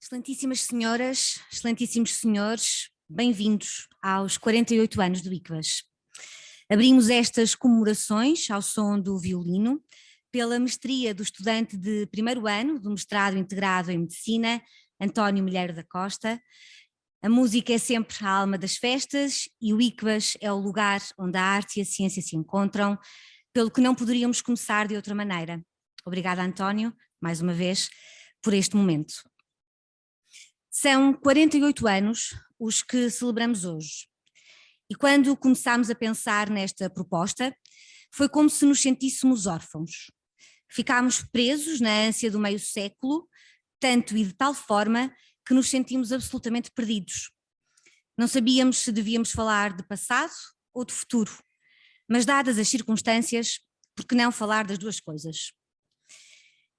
Excelentíssimas senhoras, excelentíssimos senhores, bem-vindos aos 48 anos do ICVAS. Abrimos estas comemorações ao som do violino, pela mestria do estudante de primeiro ano do mestrado integrado em Medicina, António Milheiro da Costa. A música é sempre a alma das festas e o ICVAS é o lugar onde a arte e a ciência se encontram, pelo que não poderíamos começar de outra maneira. Obrigada, António, mais uma vez, por este momento. São 48 anos os que celebramos hoje. E quando começámos a pensar nesta proposta, foi como se nos sentíssemos órfãos. Ficámos presos na ânsia do meio século, tanto e de tal forma que nos sentimos absolutamente perdidos. Não sabíamos se devíamos falar de passado ou de futuro, mas dadas as circunstâncias, por que não falar das duas coisas?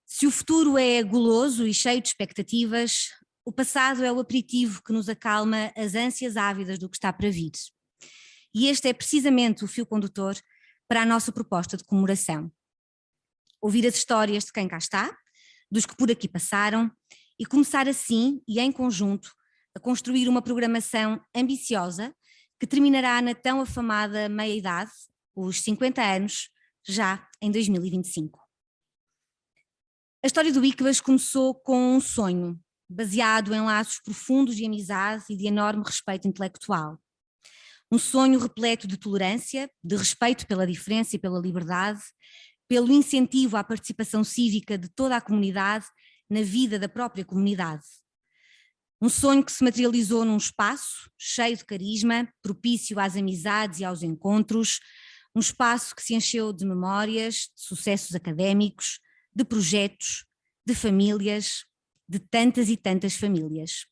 Se o futuro é guloso e cheio de expectativas, o passado é o aperitivo que nos acalma as ânsias ávidas do que está para vir. E este é precisamente o fio condutor para a nossa proposta de comemoração. Ouvir as histórias de quem cá está, dos que por aqui passaram, e começar assim e em conjunto a construir uma programação ambiciosa que terminará na tão afamada meia-idade, os 50 anos, já em 2025. A história do ICVAS começou com um sonho, baseado em laços profundos de amizade e de enorme respeito intelectual. Um sonho repleto de tolerância, de respeito pela diferença e pela liberdade, pelo incentivo à participação cívica de toda a comunidade na vida da própria comunidade. Um sonho que se materializou num espaço cheio de carisma, propício às amizades e aos encontros, um espaço que se encheu de memórias, de sucessos académicos, de projetos, de famílias, de tantas e tantas famílias.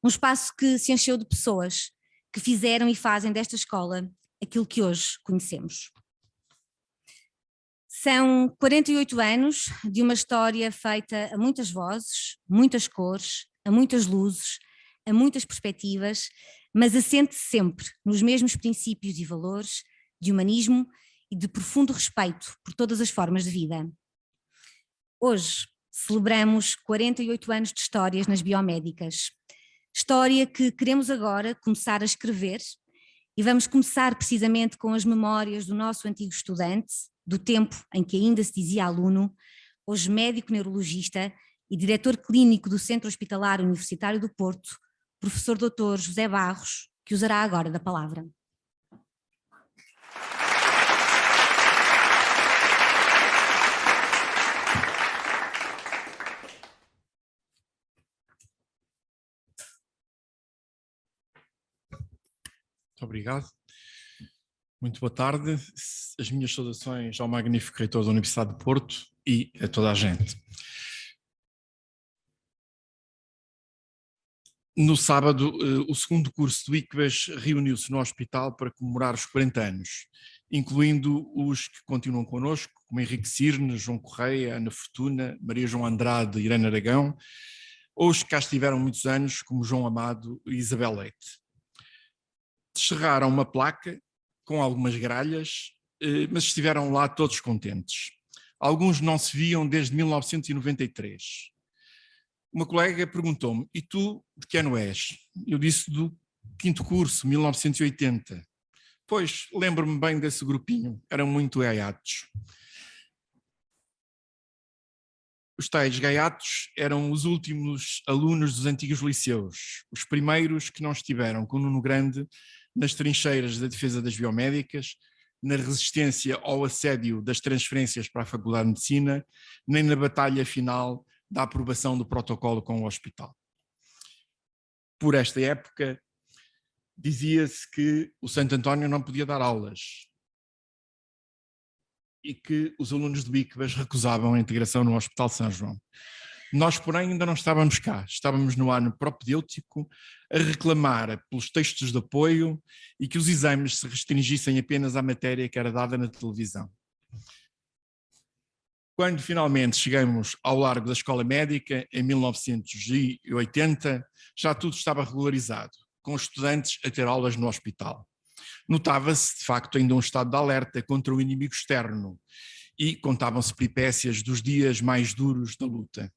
Um espaço que se encheu de pessoas que fizeram e fazem desta escola aquilo que hoje conhecemos. São 48 anos de uma história feita a muitas vozes, muitas cores, a muitas luzes, a muitas perspectivas, mas assente sempre nos mesmos princípios e valores de humanismo e de profundo respeito por todas as formas de vida. Hoje celebramos 48 anos de histórias nas biomédicas, história que queremos agora começar a escrever, e vamos começar precisamente com as memórias do nosso antigo estudante, do tempo em que ainda se dizia aluno, hoje médico neurologista e diretor clínico do Centro Hospitalar Universitário do Porto, professor Dr. José Barros, que usará agora da palavra. Obrigado. Muito boa tarde. As minhas saudações ao magnífico reitor da Universidade de Porto e a toda a gente. No sábado, o segundo curso do ICVAS reuniu-se no hospital para comemorar os 40 anos, incluindo os que continuam connosco, como Henrique Cirne, João Correia, Ana Fortuna, Maria João Andrade, Irene Aragão, ou os que cá estiveram muitos anos, como João Amado e Isabel Leite. Descerraram uma placa com algumas gralhas, mas estiveram lá todos contentes. Alguns não se viam desde 1993. Uma colega perguntou-me: e tu de que ano és? Eu disse: do quinto curso, 1980. Pois, lembro-me bem desse grupinho, eram muito gaiatos. Os tais gaiatos eram os últimos alunos dos antigos liceus, os primeiros que não estiveram com o Nuno Grande nas trincheiras da defesa das biomédicas, na resistência ao assédio das transferências para a Faculdade de Medicina, nem na batalha final da aprovação do protocolo com o hospital. Por esta época, dizia-se que o Santo António não podia dar aulas e que os alunos do ICVAS recusavam a integração no Hospital São João. Nós, porém, ainda não estávamos cá, estávamos no ano propedêutico a reclamar pelos textos de apoio e que os exames se restringissem apenas à matéria que era dada na televisão. Quando finalmente chegamos ao largo da Escola Médica, em 1980, já tudo estava regularizado, com os estudantes a ter aulas no hospital. Notava-se, de facto, ainda um estado de alerta contra o inimigo externo e contavam-se peripécias dos dias mais duros da luta.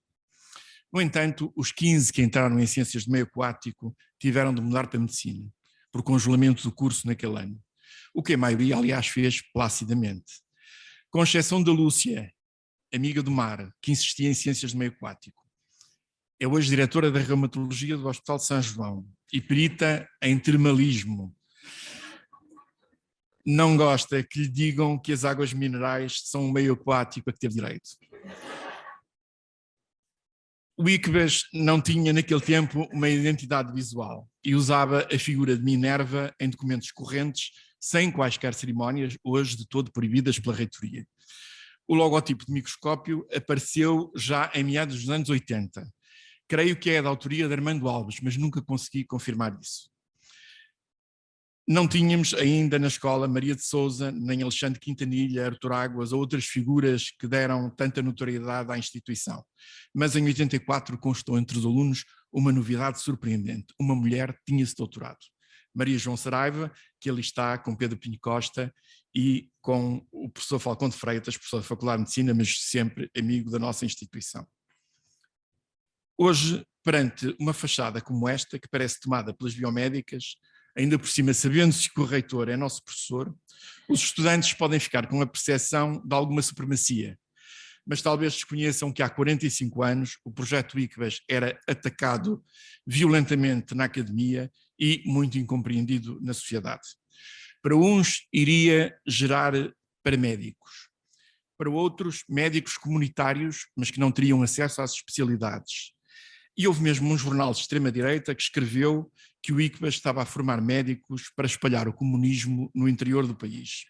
No entanto, os 15 que entraram em Ciências de Meio Aquático tiveram de mudar para Medicina, por congelamento do curso naquele ano, o que a maioria, aliás, fez placidamente. Com exceção da Lúcia, amiga do mar, que insistia em Ciências de Meio Aquático. É hoje diretora da Reumatologia do Hospital de São João e perita em termalismo. Não gosta que lhe digam que as águas minerais são um meio aquático a que teve direito. O ICBAS não tinha naquele tempo uma identidade visual e usava a figura de Minerva em documentos correntes, sem quaisquer cerimónias, hoje de todo proibidas pela reitoria. O logotipo de microscópio apareceu já em meados dos anos 80. Creio que é da autoria de Armando Alves, mas nunca consegui confirmar isso. Não tínhamos ainda na escola Maria de Sousa, nem Alexandre Quintanilha, Artur Águas ou outras figuras que deram tanta notoriedade à instituição. Mas em 84 constou entre os alunos uma novidade surpreendente. Uma mulher tinha-se doutorado. Maria João Saraiva, que ali está com Pedro Pinho Costa e com o professor Falcão de Freitas, professor da Faculdade de Medicina, mas sempre amigo da nossa instituição. Hoje, perante uma fachada como esta, que parece tomada pelas biomédicas, ainda por cima sabendo-se que o reitor é nosso professor, os estudantes podem ficar com a percepção de alguma supremacia, mas talvez desconheçam que há 45 anos o projeto ICBAS era atacado violentamente na academia e muito incompreendido na sociedade. Para uns iria gerar paramédicos, para outros médicos comunitários, mas que não teriam acesso às especialidades. E houve mesmo um jornal de extrema-direita que escreveu que o ICBAS estava a formar médicos para espalhar o comunismo no interior do país.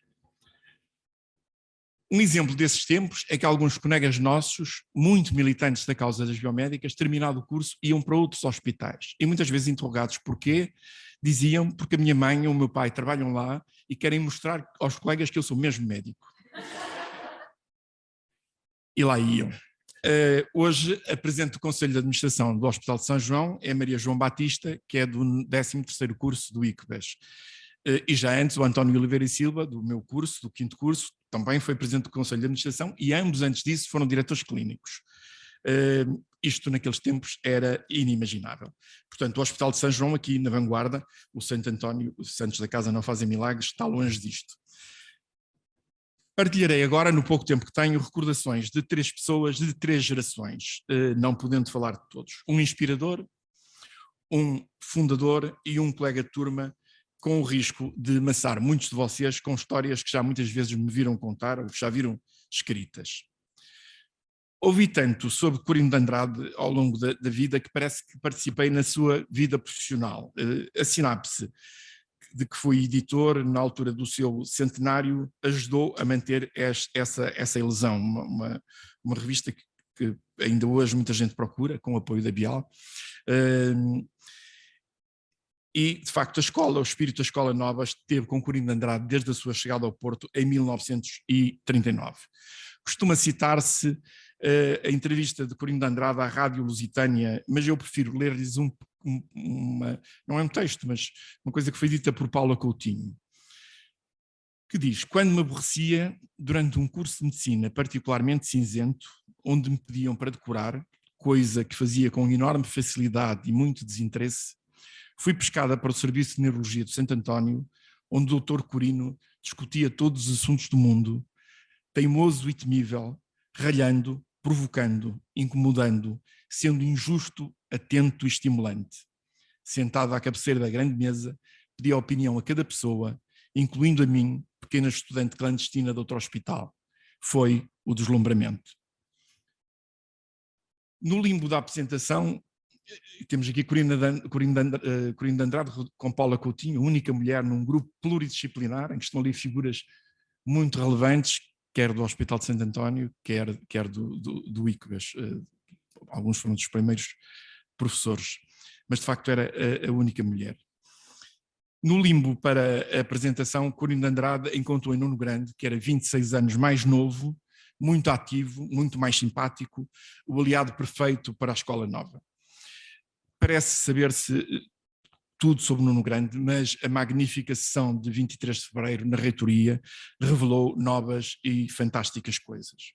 Um exemplo desses tempos é que alguns colegas nossos, muito militantes da causa das biomédicas, terminado o curso, iam para outros hospitais. E muitas vezes interrogados porquê, diziam porque a minha mãe ou o meu pai trabalham lá e querem mostrar aos colegas que eu sou mesmo médico. E lá iam. Hoje, a presidente do Conselho de Administração do Hospital de São João é Maria João Batista, que é do 13º curso do ICBAS. E já antes o António Oliveira e Silva, do meu curso, do 5º curso, também foi presidente do Conselho de Administração e ambos antes disso foram diretores clínicos. Isto naqueles tempos era inimaginável. Portanto, o Hospital de São João aqui na vanguarda, o Santo António, os santos da casa não fazem milagres, está longe disto. Partilharei agora, no pouco tempo que tenho, recordações de 3 pessoas de 3 gerações, não podendo falar de todos. Um inspirador, um fundador e um colega de turma, com o risco de maçar muitos de vocês com histórias que já muitas vezes me viram contar ou que já viram escritas. Ouvi tanto sobre Corino de Andrade ao longo da vida que parece que participei na sua vida profissional. A sinapse de que foi editor na altura do seu centenário ajudou a manter essa ilusão, uma revista que ainda hoje muita gente procura, com o apoio da Bial. E, de facto, o espírito da Escola Nova esteve com Corino de Andrade desde a sua chegada ao Porto em 1939. Costuma citar-se a entrevista de Corino de Andrade à Rádio Lusitânia, mas eu prefiro ler-lhes não é um texto, mas uma coisa que foi dita por Paula Coutinho, que diz: quando me aborrecia durante um curso de medicina particularmente cinzento, onde me pediam para decorar, coisa que fazia com enorme facilidade e muito desinteresse, fui pescada para o Serviço de Neurologia de Santo António, onde o Dr. Corino discutia todos os assuntos do mundo, teimoso e temível, ralhando, provocando, incomodando, sendo injusto, atento e estimulante. Sentado à cabeceira da grande mesa, pedia opinião a cada pessoa, incluindo a mim, pequena estudante clandestina de outro hospital. Foi o deslumbramento. No limbo da apresentação, temos aqui Corino de Andrade com Paula Coutinho, única mulher num grupo pluridisciplinar, em que estão ali figuras muito relevantes, quer do Hospital de Santo António, quer do ICBAS. Alguns foram dos primeiros professores, mas de facto era a única mulher. No limbo para a apresentação, Corino de Andrade encontrou em Nuno Grande, que era 26 anos mais novo, muito ativo, muito mais simpático, o aliado perfeito para a Escola Nova. Parece saber-se tudo sobre Nuno Grande, mas a magnífica sessão de 23 de fevereiro na reitoria revelou novas e fantásticas coisas.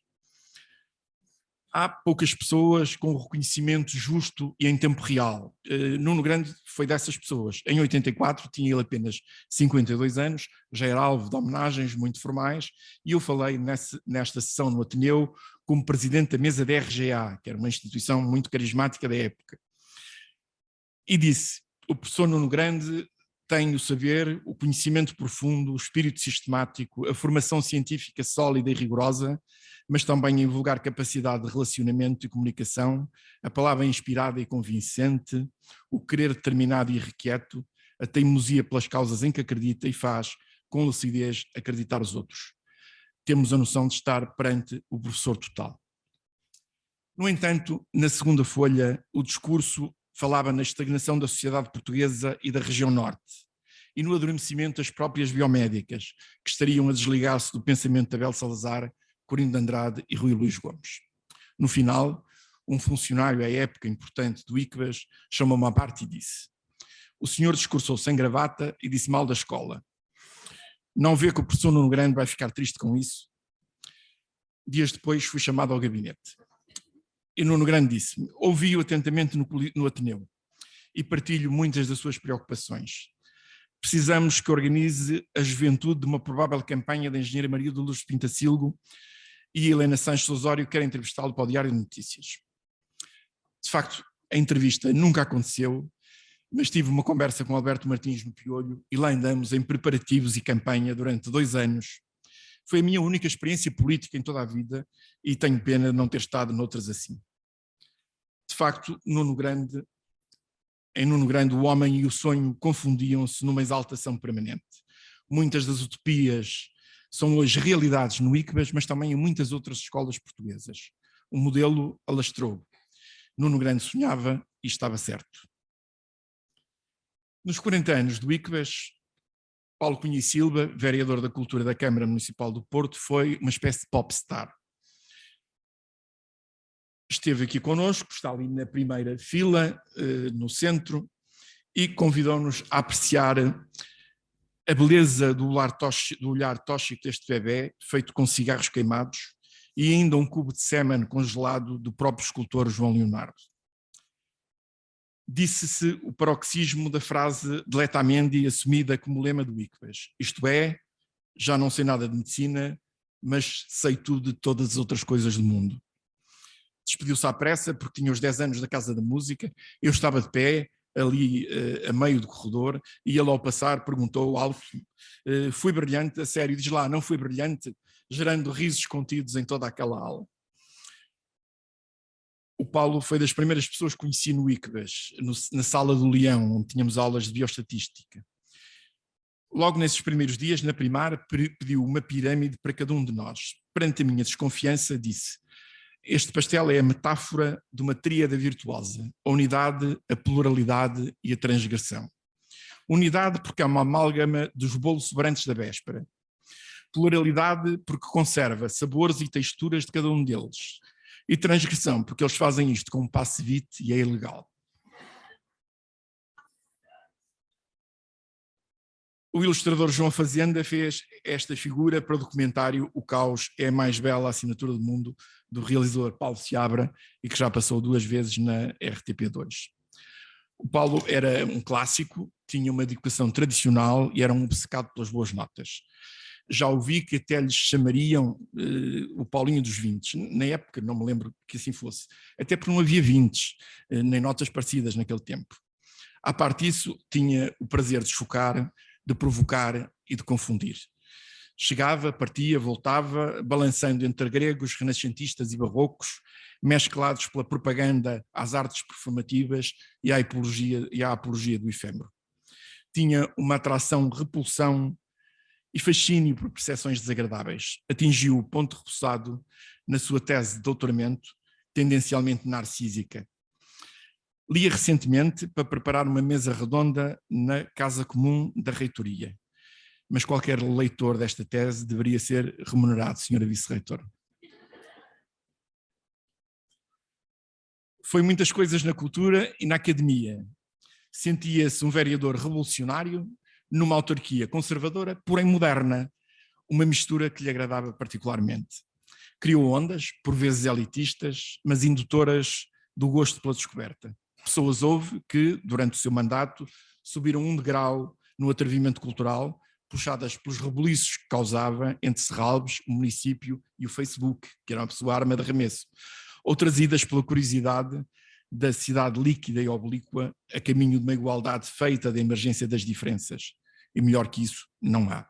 Há poucas pessoas com o reconhecimento justo e em tempo real. Nuno Grande foi dessas pessoas. Em 84 tinha ele apenas 52 anos, já era alvo de homenagens muito formais, e eu falei nesta sessão no Ateneu como presidente da mesa da RGA, que era uma instituição muito carismática da época. E disse: o professor Nuno Grande tem o saber, o conhecimento profundo, o espírito sistemático, a formação científica sólida e rigorosa, mas também a invulgar capacidade de relacionamento e comunicação, a palavra inspirada e convincente, o querer determinado e irrequieto, a teimosia pelas causas em que acredita e faz, com lucidez, acreditar os outros. Temos a noção de estar perante o professor total. No entanto, na segunda folha, o discurso falava na estagnação da sociedade portuguesa e da região norte, e no adormecimento das próprias biomédicas, que estariam a desligar-se do pensamento de Abel Salazar, Corino de Andrade e Rui Luís Gomes. No final, um funcionário à época importante do ICVAS chamou-me à parte e disse: o senhor discursou sem gravata e disse mal da escola. Não vê que o professor Nuno Grande vai ficar triste com isso? Dias depois fui chamado ao gabinete. E Nuno Grande disse-me: ouvi-o atentamente no Ateneu e partilho muitas das suas preocupações. Precisamos que organize a juventude de uma provável campanha da engenheira Maria de Lourdes Pintacilgo, e Helena Sanches Osório quer entrevistá-lo para o Diário de Notícias. De facto, a entrevista nunca aconteceu, mas tive uma conversa com Alberto Martins no Piolho e lá andamos em preparativos e campanha durante 2 anos. Foi a minha única experiência política em toda a vida e tenho pena de não ter estado noutras assim. De facto, em Nuno Grande, o homem e o sonho confundiam-se numa exaltação permanente. Muitas das utopias são hoje realidades no ICVAS, mas também em muitas outras escolas portuguesas. O modelo alastrou. Nuno Grande sonhava e estava certo. Nos 40 anos do ICVAS, Paulo Cunha e Silva, vereador da Cultura da Câmara Municipal do Porto, foi uma espécie de popstar. Esteve aqui connosco, está ali na primeira fila, no centro, e convidou-nos a apreciar a beleza do olhar tóxico deste bebê, feito com cigarros queimados, e ainda um cubo de sêmen congelado do próprio escultor João Leonardo. Disse-se o paroxismo da frase de Letamendi assumida como lema do ICVAS, isto é: já não sei nada de medicina, mas sei tudo de todas as outras coisas do mundo. Despediu-se à pressa porque tinha os 10 anos da Casa da Música, eu estava de pé, ali a meio do corredor, e ele ao passar perguntou alto: foi brilhante? A sério? Diz lá: não foi brilhante? Gerando risos contidos em toda aquela aula. O Paulo foi das primeiras pessoas que conheci no ICVAS, na sala do Leão, onde tínhamos aulas de bioestatística. Logo nesses primeiros dias, na primária, pediu uma pirâmide para cada um de nós. Perante a minha desconfiança, disse: este pastel é a metáfora de uma tríada virtuosa: a unidade, a pluralidade e a transgressão. Unidade porque é uma amálgama dos bolos sobrantes da véspera. Pluralidade porque conserva sabores e texturas de cada um deles. E transgressão porque eles fazem isto com um passe-vite e é ilegal. O ilustrador João Fazenda fez esta figura para o documentário O Caos é a mais bela assinatura do mundo, do realizador Paulo Seabra, e que já passou 2 vezes na RTP2. O Paulo era um clássico, tinha uma educação tradicional e era um obcecado pelas boas notas. Já ouvi que até lhes chamariam o Paulinho dos 20, na época não me lembro que assim fosse, até porque não havia 20, nem notas parecidas naquele tempo. À parte disso, tinha o prazer de chocar, de provocar e de confundir. Chegava, partia, voltava, balançando entre gregos, renascentistas e barrocos, mesclados pela propaganda às artes performativas e à apologia do efêmero. Tinha uma atração, repulsão e fascínio por percepções desagradáveis. Atingiu o ponto repousado na sua tese de doutoramento, tendencialmente narcísica. Lia recentemente para preparar uma mesa redonda na Casa Comum da Reitoria. Mas qualquer leitor desta tese deveria ser remunerado, Sra. Vice-Reitora. Foi muitas coisas na cultura e na academia. Sentia-se um vereador revolucionário numa autarquia conservadora, porém moderna, uma mistura que lhe agradava particularmente. Criou ondas, por vezes elitistas, mas indutoras do gosto pela descoberta. Pessoas houve que, durante o seu mandato, subiram um degrau no atrevimento cultural, puxadas pelos rebuliços que causava entre Serralves, o município e o Facebook, que era uma pessoa arma de arremesso. Outras idas pela curiosidade da cidade líquida e oblíqua a caminho de uma igualdade feita da emergência das diferenças. E melhor que isso, não há.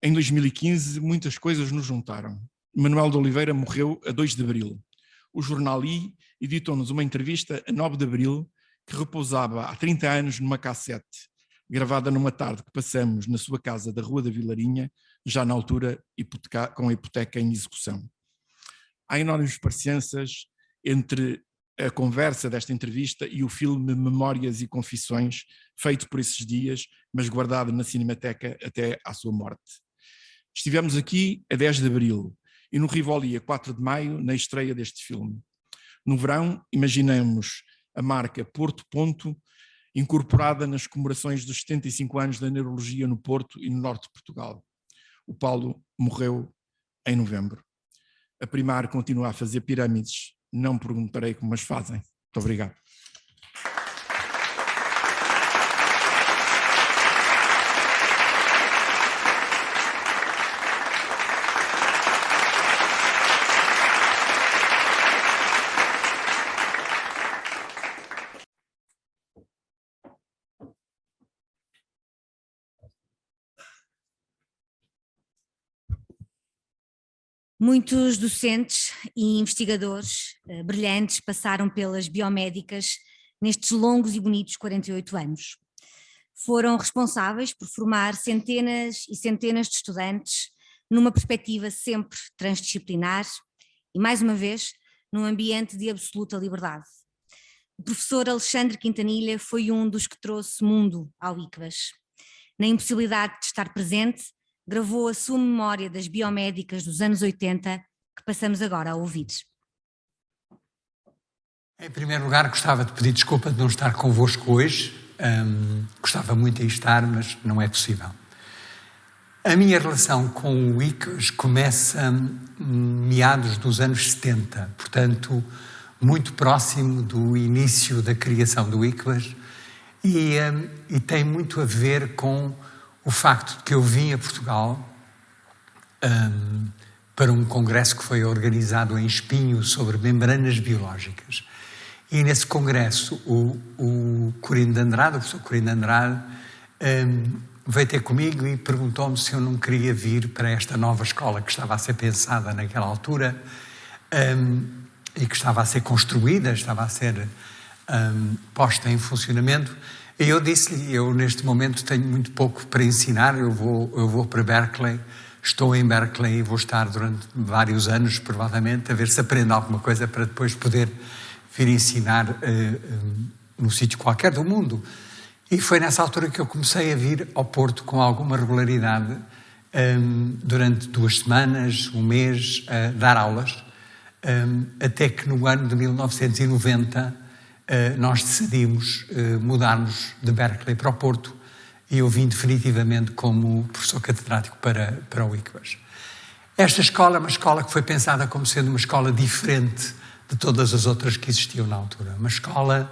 Em 2015, muitas coisas nos juntaram. Manuel de Oliveira morreu a 2 de abril. O jornal I editou-nos uma entrevista a 9 de abril que repousava há 30 anos numa cassete, gravada numa tarde que passamos na sua casa da Rua da Vilarinha, já na altura com a hipoteca em execução. Há enormes parecenças entre a conversa desta entrevista e o filme Memórias e Confissões, feito por esses dias, mas guardado na Cinemateca até à sua morte. Estivemos aqui a 10 de abril e no Rivoli a 4 de maio na estreia deste filme. No verão, imaginamos a marca Porto Ponto incorporada nas comemorações dos 75 anos da neurologia no Porto e no norte de Portugal. O Paulo morreu em novembro. A Primar continua a fazer pirâmides. Não perguntarei como as fazem. Muito obrigado. Muitos docentes e investigadores brilhantes passaram pelas biomédicas nestes longos e bonitos 48 anos. Foram responsáveis por formar centenas e centenas de estudantes numa perspectiva sempre transdisciplinar e, mais uma vez, num ambiente de absoluta liberdade. O professor Alexandre Quintanilha foi um dos que trouxe mundo ao ICVAS. Na impossibilidade de estar presente, gravou a sua memória das biomédicas dos anos 80, que passamos agora a ouvir. Em primeiro lugar, gostava de pedir desculpa de não estar convosco hoje. Gostava muito de estar, mas não é possível. A minha relação com o ICVAS começa meados dos anos 70, portanto, muito próximo do início da criação do ICVAS, e tem muito a ver com o facto de que eu vim a Portugal para um congresso que foi organizado em Espinho sobre membranas biológicas. E nesse congresso o Corino de Andrade, o professor Corino de Andrade, veio ter comigo e perguntou-me se eu não queria vir para esta nova escola que estava a ser pensada naquela altura e que estava a ser construída, estava a ser posta em funcionamento. E eu disse-lhe, eu neste momento tenho muito pouco para ensinar, eu vou para Berkeley, estou em Berkeley e vou estar durante vários anos, provavelmente, a ver se aprendo alguma coisa para depois poder vir ensinar num sítio qualquer do mundo. E foi nessa altura que eu comecei a vir ao Porto com alguma regularidade, durante 2 semanas, um mês, a dar aulas, até que no ano de 1990 nós decidimos mudarmos de Berkeley para o Porto e eu vim definitivamente como professor catedrático para o ICVAS. Esta escola é uma escola que foi pensada como sendo uma escola diferente de todas as outras que existiam na altura. Uma escola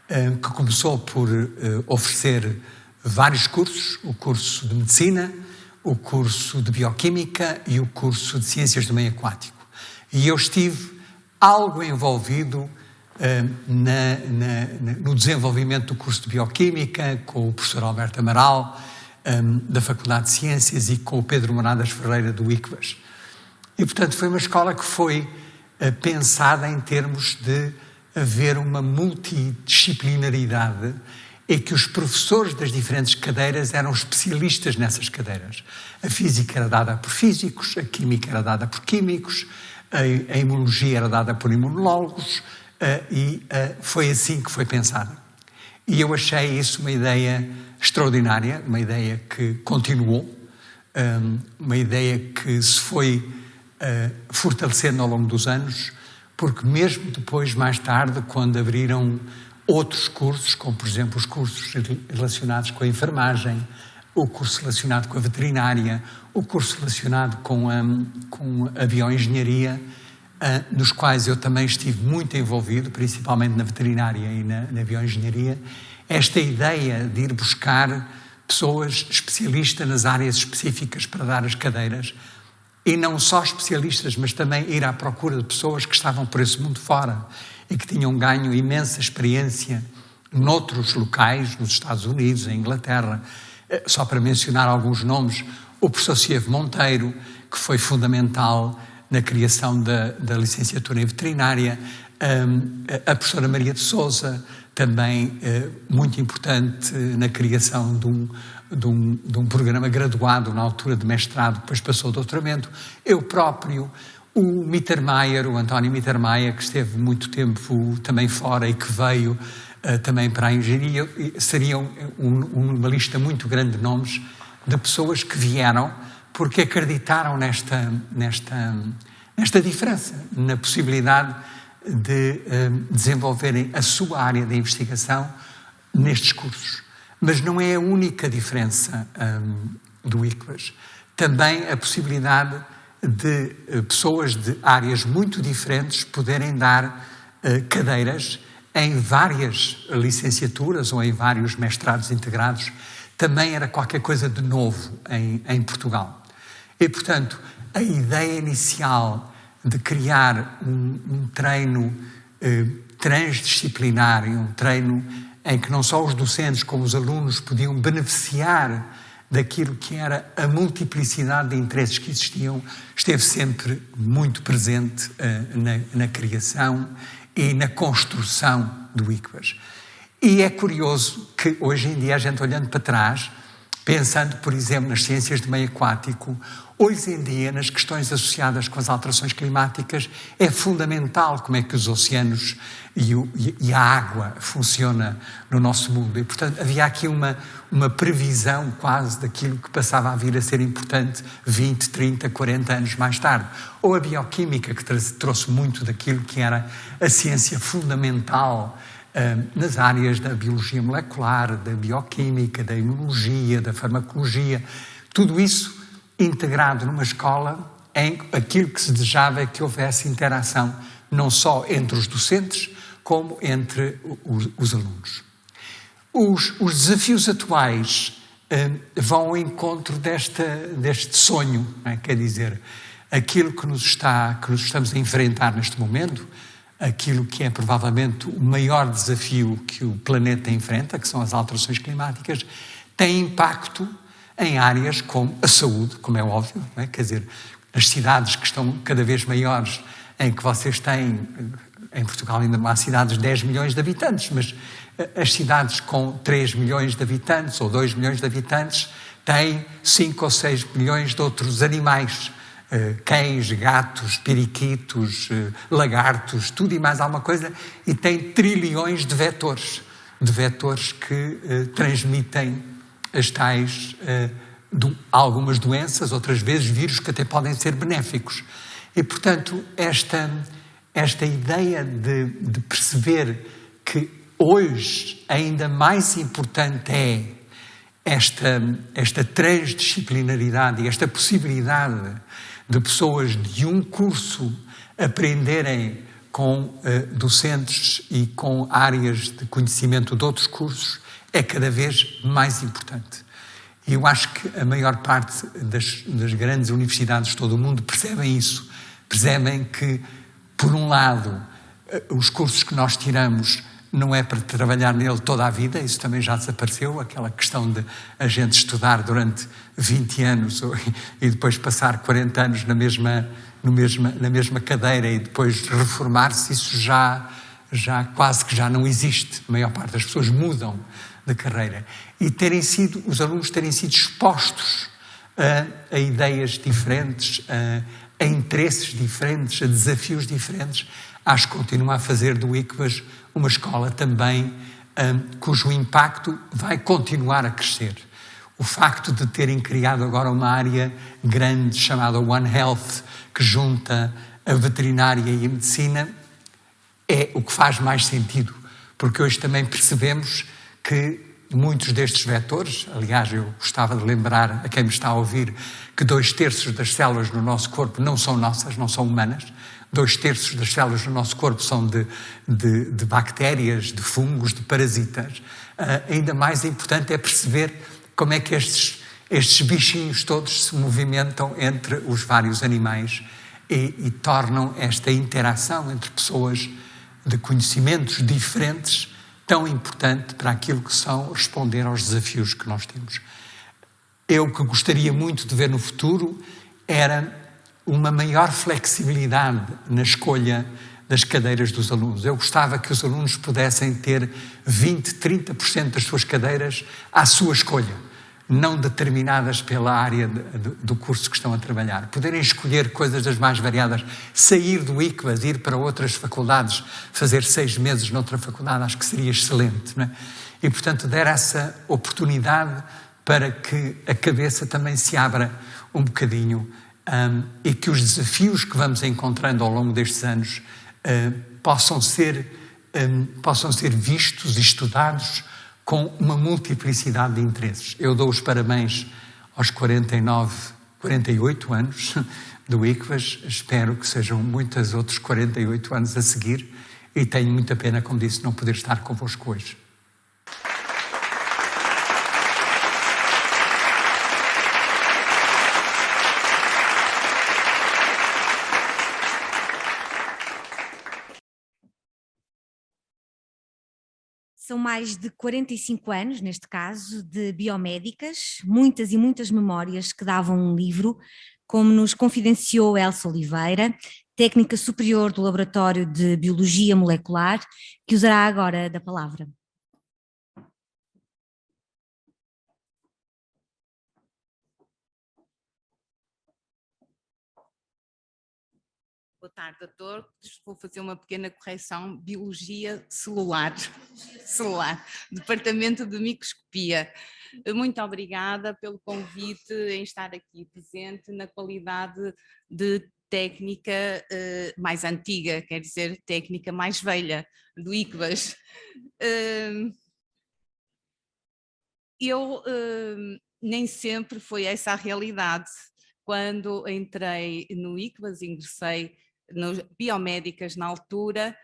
que começou por oferecer vários cursos, o curso de Medicina, o curso de Bioquímica e o curso de Ciências do Meio Aquático. E eu estive algo envolvido no desenvolvimento do curso de Bioquímica, com o professor Alberto Amaral, da Faculdade de Ciências, e com o Pedro Moradas Ferreira, do ICVAS. E, portanto, foi uma escola que foi pensada em termos de haver uma multidisciplinaridade e que os professores das diferentes cadeiras eram especialistas nessas cadeiras. A física era dada por físicos, a química era dada por químicos, a imunologia era dada por imunólogos, e foi assim que foi pensada. E eu achei isso uma ideia extraordinária, uma ideia que continuou, uma ideia que se foi fortalecendo ao longo dos anos, porque mesmo depois, mais tarde, quando abriram outros cursos, como por exemplo os cursos relacionados com a enfermagem, o curso relacionado com a veterinária, o curso relacionado com a bioengenharia, nos quais eu também estive muito envolvido, principalmente na veterinária e na bioengenharia. Esta ideia de ir buscar pessoas especialistas nas áreas específicas para dar as cadeiras, e não só especialistas, mas também ir à procura de pessoas que estavam por esse mundo fora e que tinham ganho imensa experiência noutros locais, nos Estados Unidos, em Inglaterra. Só para mencionar alguns nomes, o professor Cievo Monteiro, que foi fundamental na criação da licenciatura em veterinária, a professora Maria de Sousa, também muito importante na criação de um programa graduado na altura de mestrado, depois passou ao doutoramento. Eu próprio, o Mittermeier, o António Mittermeier, que esteve muito tempo também fora e que veio também para a engenharia, seriam uma lista muito grande de nomes de pessoas que vieram porque acreditaram nesta diferença, na possibilidade de desenvolverem a sua área de investigação nestes cursos. Mas não é a única diferença do ICVAS. Também a possibilidade de pessoas de áreas muito diferentes poderem dar cadeiras em várias licenciaturas ou em vários mestrados integrados, também era qualquer coisa de novo em Portugal. E, portanto, a ideia inicial de criar um treino transdisciplinar e um treino em que não só os docentes como os alunos podiam beneficiar daquilo que era a multiplicidade de interesses que existiam, esteve sempre muito presente na criação e na construção do ICVAS. E é curioso que hoje em dia a gente olhando para trás, pensando, por exemplo, nas ciências de meio aquático, hoje em dia, nas questões associadas com as alterações climáticas, é fundamental como é que os oceanos e a água funciona no nosso mundo. E, portanto, havia aqui uma previsão quase daquilo que passava a vir a ser importante 20, 30, 40 anos mais tarde. Ou a bioquímica, que trouxe muito daquilo que era a ciência fundamental nas áreas da biologia molecular, da bioquímica, da imunologia, da farmacologia. Tudo isso integrado numa escola em aquilo que se desejava é que houvesse interação não só entre os docentes, como entre os alunos. Os desafios atuais vão ao encontro deste sonho, não é? Quer dizer, aquilo que nos estamos a enfrentar neste momento, aquilo que é provavelmente o maior desafio que o planeta enfrenta, que são as alterações climáticas, tem impacto em áreas como a saúde, como é óbvio, não é? Quer dizer, as cidades que estão cada vez maiores, em que vocês têm, em Portugal ainda não há cidades de 10 milhões de habitantes, mas as cidades com 3 milhões de habitantes ou 2 milhões de habitantes têm 5 ou 6 milhões de outros animais, cães, gatos, periquitos, lagartos, tudo e mais alguma coisa, e tem trilhões de vetores que transmitem as tais algumas doenças, outras vezes vírus que até podem ser benéficos. E, portanto, esta ideia de perceber que hoje ainda mais importante é esta transdisciplinaridade e esta possibilidade de pessoas de um curso aprenderem com docentes e com áreas de conhecimento de outros cursos é cada vez mais importante. E eu acho que a maior parte das grandes universidades de todo o mundo percebem isso. Percebem que, por um lado, os cursos que nós tiramos não é para trabalhar nele toda a vida, isso também já desapareceu, aquela questão de a gente estudar durante 20 anos e depois passar 40 anos na mesma cadeira e depois reformar-se, isso já quase que já não existe. A maior parte das pessoas mudam de carreira. E os alunos terem sido expostos a ideias diferentes, a interesses diferentes, a desafios diferentes, acho que continua a fazer do ICVAS uma escola também cujo impacto vai continuar a crescer. O facto de terem criado agora uma área grande chamada One Health, que junta a veterinária e a medicina, é o que faz mais sentido, porque hoje também percebemos que muitos destes vetores, aliás, eu gostava de lembrar a quem me está a ouvir que 2/3 das células no nosso corpo não são nossas, não são humanas. 2/3 das células no nosso corpo são de bactérias, de fungos, de parasitas. Ainda mais importante é perceber como é que estes bichinhos todos se movimentam entre os vários animais e tornam esta interação entre pessoas de conhecimentos diferentes tão importante para aquilo que são responder aos desafios que nós temos. Eu que gostaria muito de ver no futuro era uma maior flexibilidade na escolha das cadeiras dos alunos. Eu gostava que os alunos pudessem ter 20, 30% das suas cadeiras à sua escolha, não determinadas pela área do curso que estão a trabalhar. Poderem escolher coisas das mais variadas, sair do ICVAS, ir para outras faculdades, fazer 6 meses noutra faculdade, acho que seria excelente, não é? E, portanto, dar essa oportunidade para que a cabeça também se abra um bocadinho e que os desafios que vamos encontrando ao longo destes anos possam ser vistos e estudados com uma multiplicidade de interesses. Eu dou os parabéns aos 48 anos do ICVAS, espero que sejam muitos outros 48 anos a seguir e tenho muita pena, como disse, não poder estar convosco hoje. São mais de 45 anos, neste caso, de biomédicas, muitas e muitas memórias que davam um livro, como nos confidenciou Elsa Oliveira, técnica superior do Laboratório de Biologia Molecular, que usará agora da palavra. Boa tarde a todos. Vou fazer uma pequena correção. Biologia celular, Departamento de Microscopia. Muito obrigada pelo convite em estar aqui presente na qualidade de técnica mais antiga, quer dizer, técnica mais velha do ICVAS. Eu nem sempre foi essa a realidade. Quando entrei no ICVAS, ingressei no Biomédicas na altura,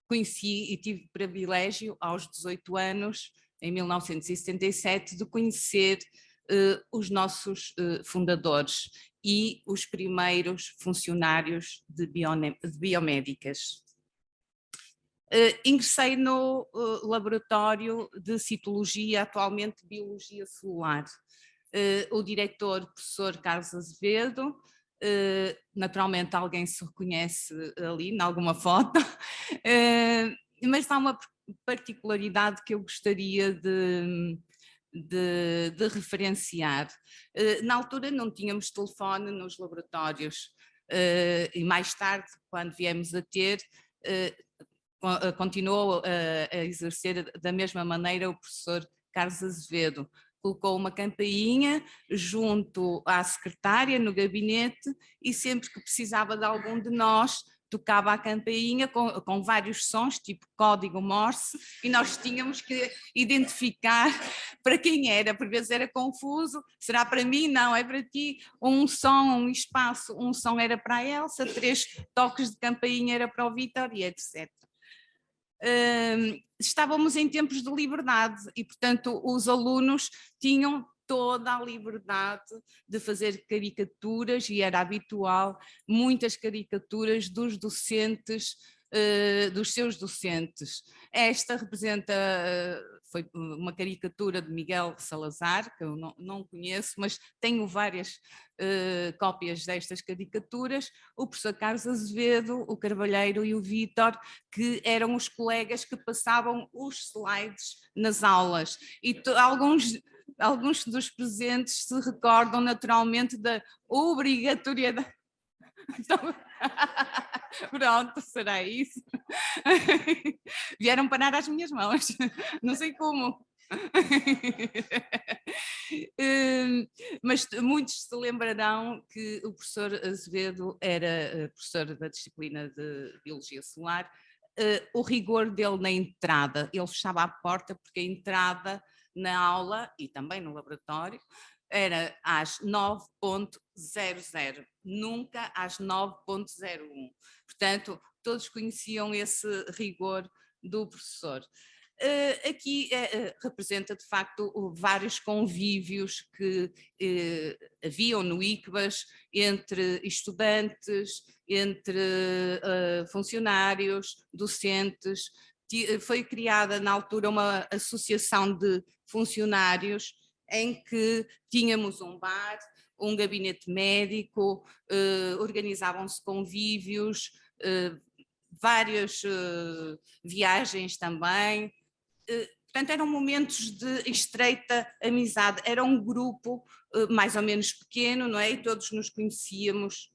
conheci e tive o privilégio aos 18 anos, em 1977, de conhecer os nossos fundadores e os primeiros funcionários de biomédicas. Ingressei no laboratório de citologia, atualmente biologia celular. O diretor, professor Carlos Azevedo, naturalmente alguém se reconhece ali, em alguma foto, mas há uma particularidade que eu gostaria de referenciar. Na altura não tínhamos telefone nos laboratórios e mais tarde, quando viemos a ter, continuou a exercer da mesma maneira o professor Carlos Azevedo. Colocou uma campainha junto à secretária no gabinete e sempre que precisava de algum de nós tocava a campainha com vários sons, tipo código Morse, e nós tínhamos que identificar para quem era. Por vezes era confuso, será para mim? Não, é para ti. Um som, um espaço, um som era para a Elsa, 3 toques de campainha era para o Vítor e etc. Estávamos em tempos de liberdade e, portanto, os alunos tinham toda a liberdade de fazer caricaturas e era habitual muitas caricaturas dos docentes, dos seus docentes. Esta representa, foi uma caricatura de Miguel Salazar, que eu não conheço, mas tenho várias cópias destas caricaturas. O professor Carlos Azevedo, o Carvalheiro e o Vítor, que eram os colegas que passavam os slides nas aulas. E alguns dos presentes se recordam naturalmente da obrigatoriedade. Então, pronto, será isso. Vieram parar às minhas mãos, não sei como. Mas muitos se lembrarão que o professor Azevedo era professor da disciplina de Biologia Celular, o rigor dele na entrada. Ele fechava a porta porque a entrada na aula e também no laboratório era às 9:00, nunca às 9:01. Portanto, todos conheciam esse rigor do professor. Aqui representa de facto vários convívios que haviam no ICBAS entre estudantes, entre funcionários, docentes. Foi criada na altura uma associação de funcionários em que tínhamos um bar, um gabinete médico, organizavam-se convívios, várias viagens também. Portanto, eram momentos de estreita amizade, era um grupo mais ou menos pequeno, não é? E todos nos conhecíamos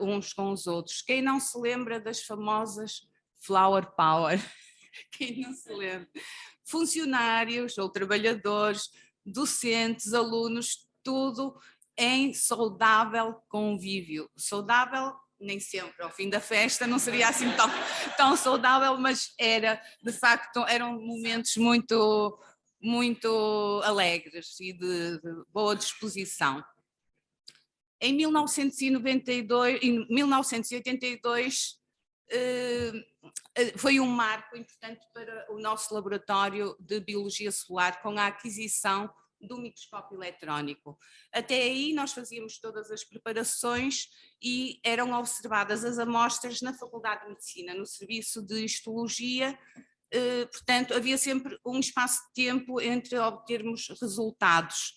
uns com os outros. Quem não se lembra das famosas Flower Power? Quem não se lembra? Funcionários ou trabalhadores, docentes, alunos, tudo em saudável convívio. Saudável nem sempre, ao fim da festa não seria assim tão saudável, mas era, de facto, eram momentos muito, muito alegres e de boa disposição. Em 1982, foi um marco importante para o nosso laboratório de Biologia Solar com a aquisição do microscópio eletrónico. Até aí nós fazíamos todas as preparações e eram observadas as amostras na Faculdade de Medicina, no serviço de histologia, portanto havia sempre um espaço de tempo entre obtermos resultados.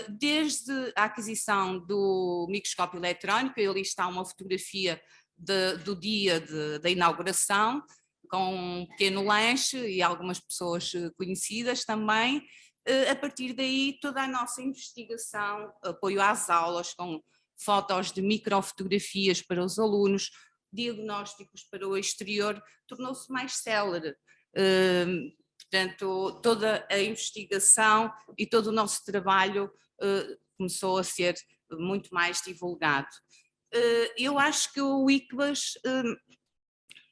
Desde a aquisição do microscópio eletrónico, ali está uma fotografia do dia da inauguração, com um pequeno lanche e algumas pessoas conhecidas também. A partir daí, toda a nossa investigação, apoio às aulas, com fotos de microfotografias para os alunos, diagnósticos para o exterior, tornou-se mais célere. Portanto, toda a investigação e todo o nosso trabalho começou a ser muito mais divulgado. Eu acho que o ICBAS,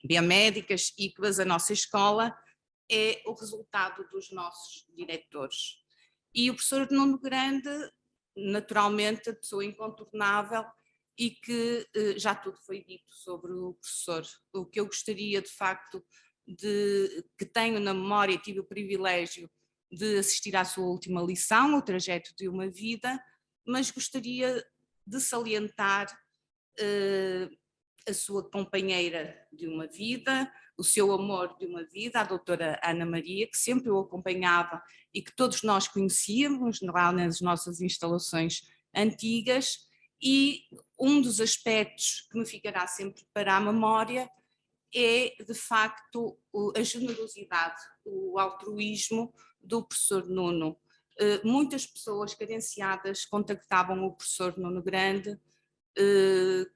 Biomédicas, ICBAS, a nossa escola, é o resultado dos nossos diretores. E o professor Nuno Grande, naturalmente, a pessoa incontornável e que já tudo foi dito sobre o professor. O que eu gostaria, de facto, que tenho na memória, tive o privilégio de assistir à sua última lição, O Trajeto de uma Vida, mas gostaria de salientar a sua companheira de uma vida, o seu amor de uma vida, a doutora Ana Maria, que sempre o acompanhava e que todos nós conhecíamos lá nas nossas instalações antigas, e um dos aspectos que me ficará sempre para a memória é, de facto, a generosidade, o altruísmo do professor Nuno. Muitas pessoas carenciadas contactavam o professor Nuno Grande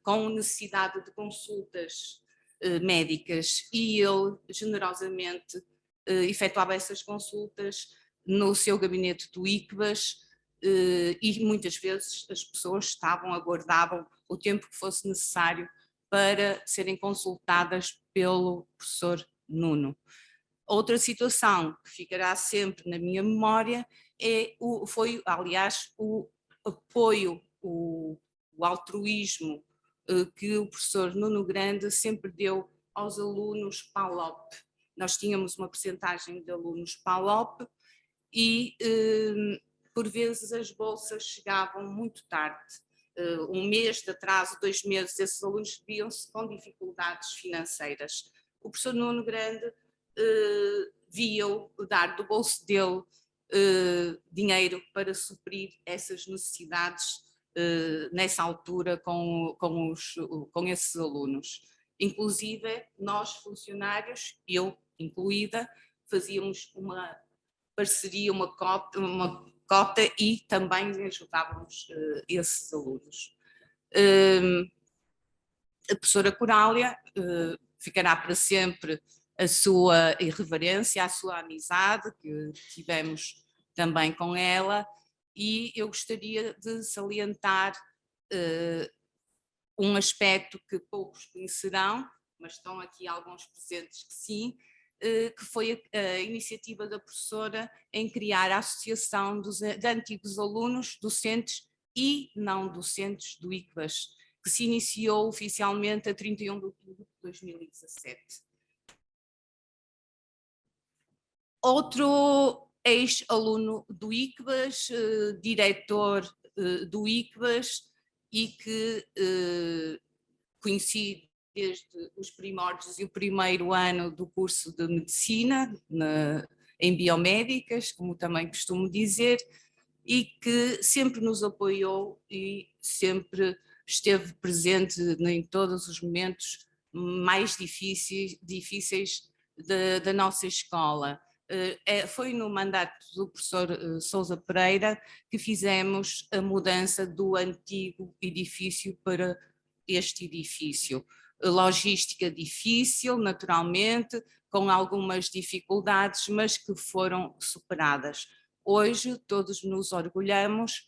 com necessidade de consultas médicas e ele generosamente efetuava essas consultas no seu gabinete do ICBAS e muitas vezes as pessoas aguardavam o tempo que fosse necessário para serem consultadas pelo professor Nuno. Outra situação que ficará sempre na minha memória foi, aliás, o apoio, o altruísmo que o professor Nuno Grande sempre deu aos alunos PALOP. Nós tínhamos uma percentagem de alunos PALOP e por vezes as bolsas chegavam muito tarde. Um mês de atraso, 2 meses, esses alunos viam-se com dificuldades financeiras. O professor Nuno Grande via-o dar do bolso dele dinheiro para suprir essas necessidades nessa altura com esses alunos. Inclusive, nós funcionários, eu incluída, fazíamos uma parceria, uma cota e também ajudávamos esses alunos. A professora Corália ficará para sempre a sua irreverência, a sua amizade que tivemos também com ela, e eu gostaria de salientar um aspecto que poucos conhecerão, mas estão aqui alguns presentes que sim, que foi a iniciativa da professora em criar a associação de antigos alunos, docentes e não docentes do ICVAS, que se iniciou oficialmente a 31 de outubro de 2017. Outro ex-aluno do ICVAS, diretor do ICVAS, e que conheci desde os primórdios e o primeiro ano do curso de medicina, em biomédicas, como também costumo dizer, e que sempre nos apoiou e sempre esteve presente em todos os momentos mais difíceis da nossa escola. Foi no mandato do professor Sousa Pereira que fizemos a mudança do antigo edifício para este edifício. Logística difícil, naturalmente, com algumas dificuldades, mas que foram superadas. Hoje todos nos orgulhamos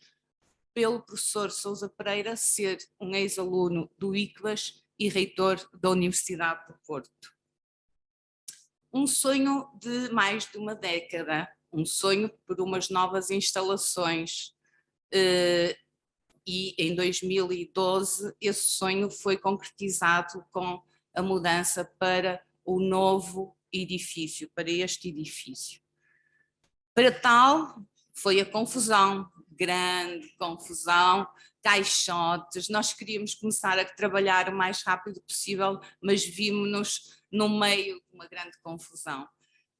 pelo professor Sousa Pereira ser um ex-aluno do ICVAS e reitor da Universidade do Porto. Um sonho de mais de uma década, um sonho por umas novas instalações, e em 2012 esse sonho foi concretizado com a mudança para o novo edifício, para este edifício. Para tal, foi a confusão, grande confusão, caixotes, nós queríamos começar a trabalhar o mais rápido possível, mas vimos-nos no meio de uma grande confusão.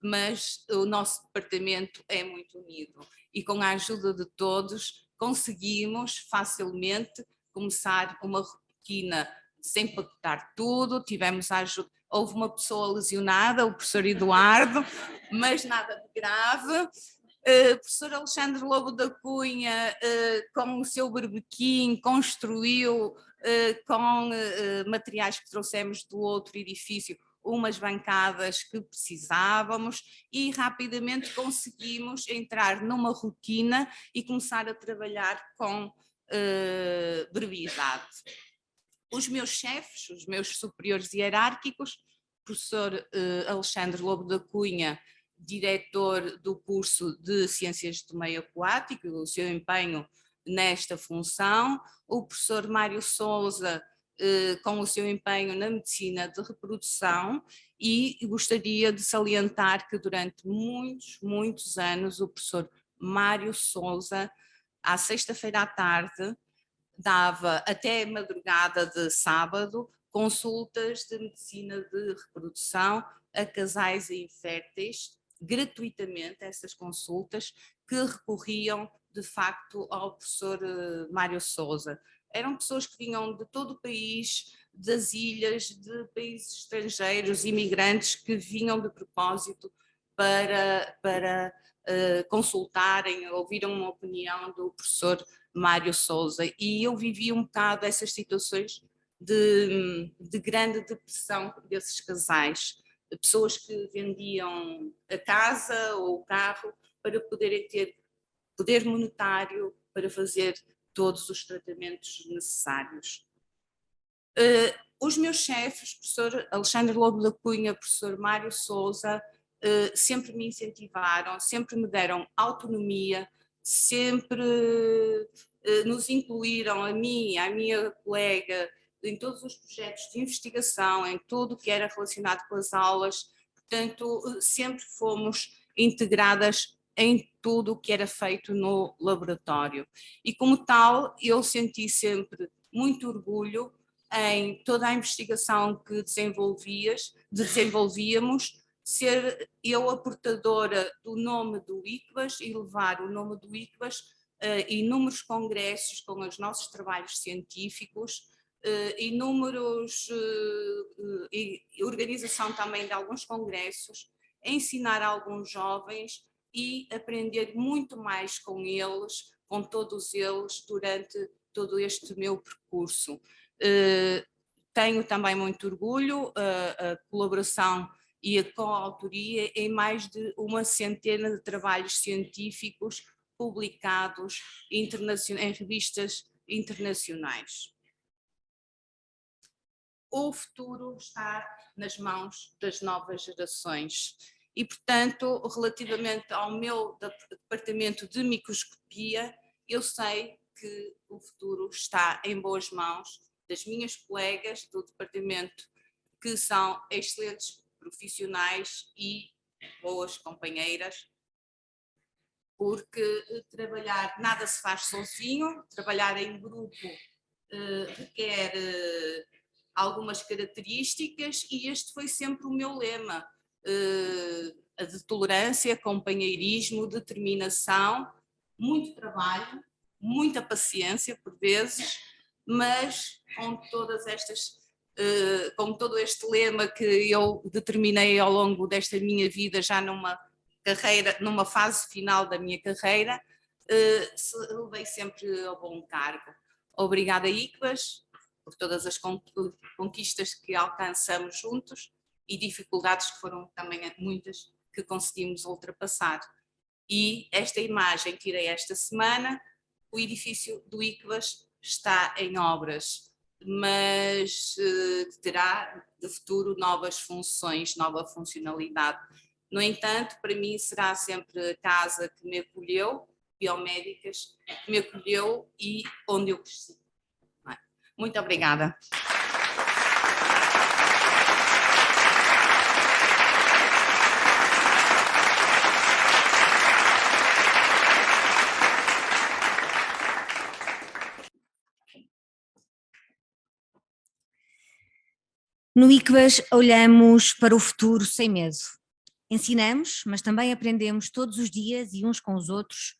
Mas o nosso departamento é muito unido e com a ajuda de todos conseguimos facilmente começar uma rotina, desempacotar tudo, tivemos a ajuda, houve uma pessoa lesionada, o professor Eduardo, mas nada de grave. Professor Alexandre Lobo da Cunha, com o seu berbequim, construiu com materiais que trouxemos do outro edifício umas bancadas que precisávamos e rapidamente conseguimos entrar numa rotina e começar a trabalhar com brevidade. Os meus chefes, os meus superiores hierárquicos, professor Alexandre Lobo da Cunha, diretor do curso de Ciências do Meio Aquático, o seu empenho nesta função, o professor Mário Sousa, com o seu empenho na medicina de reprodução, e gostaria de salientar que durante muitos anos o professor Mário Sousa, à sexta-feira à tarde, dava até madrugada de sábado consultas de medicina de reprodução a casais inférteis, gratuitamente essas consultas, que recorriam de facto ao professor Mário Sousa. Eram pessoas que vinham de todo o país, das ilhas, de países estrangeiros, imigrantes que vinham de propósito para consultarem, ouviram uma opinião do professor Mário Sousa, e eu vivi um bocado essas situações de grande depressão desses casais, pessoas que vendiam a casa ou o carro para poderem ter poder monetário para fazer todos os tratamentos necessários. Os meus chefes, professor Alexandre Lobo da Cunha, professor Mário Sousa, sempre me incentivaram, sempre me deram autonomia, sempre nos incluíram, a mim, a minha colega, em todos os projetos de investigação, em tudo o que era relacionado com as aulas, portanto, sempre fomos integradas em tudo o que era feito no laboratório. E como tal, eu senti sempre muito orgulho em toda a investigação que desenvolvíamos, ser eu a portadora do nome do ICVAS e levar o nome do ICVAS a inúmeros congressos com os nossos trabalhos científicos, inúmeros, e organização também de alguns congressos, ensinar a alguns jovens e aprender muito mais com eles, com todos eles, durante todo este meu percurso. Tenho também muito orgulho, a colaboração e a coautoria em mais de uma centena de trabalhos científicos publicados em revistas internacionais. o futuro está nas mãos das novas gerações. E, portanto, relativamente ao meu departamento de microscopia, eu sei que o futuro está em boas mãos das minhas colegas do departamento, que são excelentes profissionais e boas companheiras, porque trabalhar, nada se faz sozinho, trabalhar em grupo requer algumas características, e este foi sempre o meu lema, a de tolerância, companheirismo, determinação, muito trabalho, muita paciência por vezes, mas com todas estas, com todo este lema que eu determinei ao longo desta minha vida, já numa carreira, numa fase final da minha carreira, levei sempre ao bom cargo. Obrigada, ICVAS, por todas as conquistas que alcançamos juntos e dificuldades que foram também muitas que conseguimos ultrapassar. E esta imagem que tirei esta semana, o edifício do ICVAS está em obras, mas terá de futuro novas funções, nova funcionalidade. No entanto, para mim será sempre a casa que me acolheu, Biomédicas, que me acolheu e onde eu cresci. Muito obrigada. No ICVAS olhamos para o futuro sem medo. Ensinamos, mas também aprendemos todos os dias e uns com os outros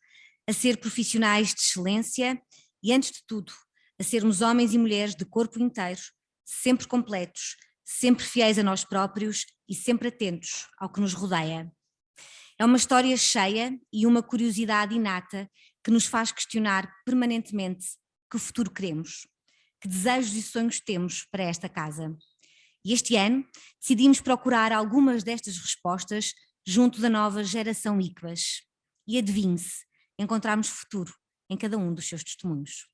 a ser profissionais de excelência e, antes de tudo, a sermos homens e mulheres de corpo inteiro, sempre completos, sempre fiéis a nós próprios e sempre atentos ao que nos rodeia. É uma história cheia e uma curiosidade inata que nos faz questionar permanentemente que futuro queremos, que desejos e sonhos temos para esta casa. E este ano decidimos procurar algumas destas respostas junto da nova geração ICVAS. E adivinhe-se, encontramos futuro em cada um dos seus testemunhos.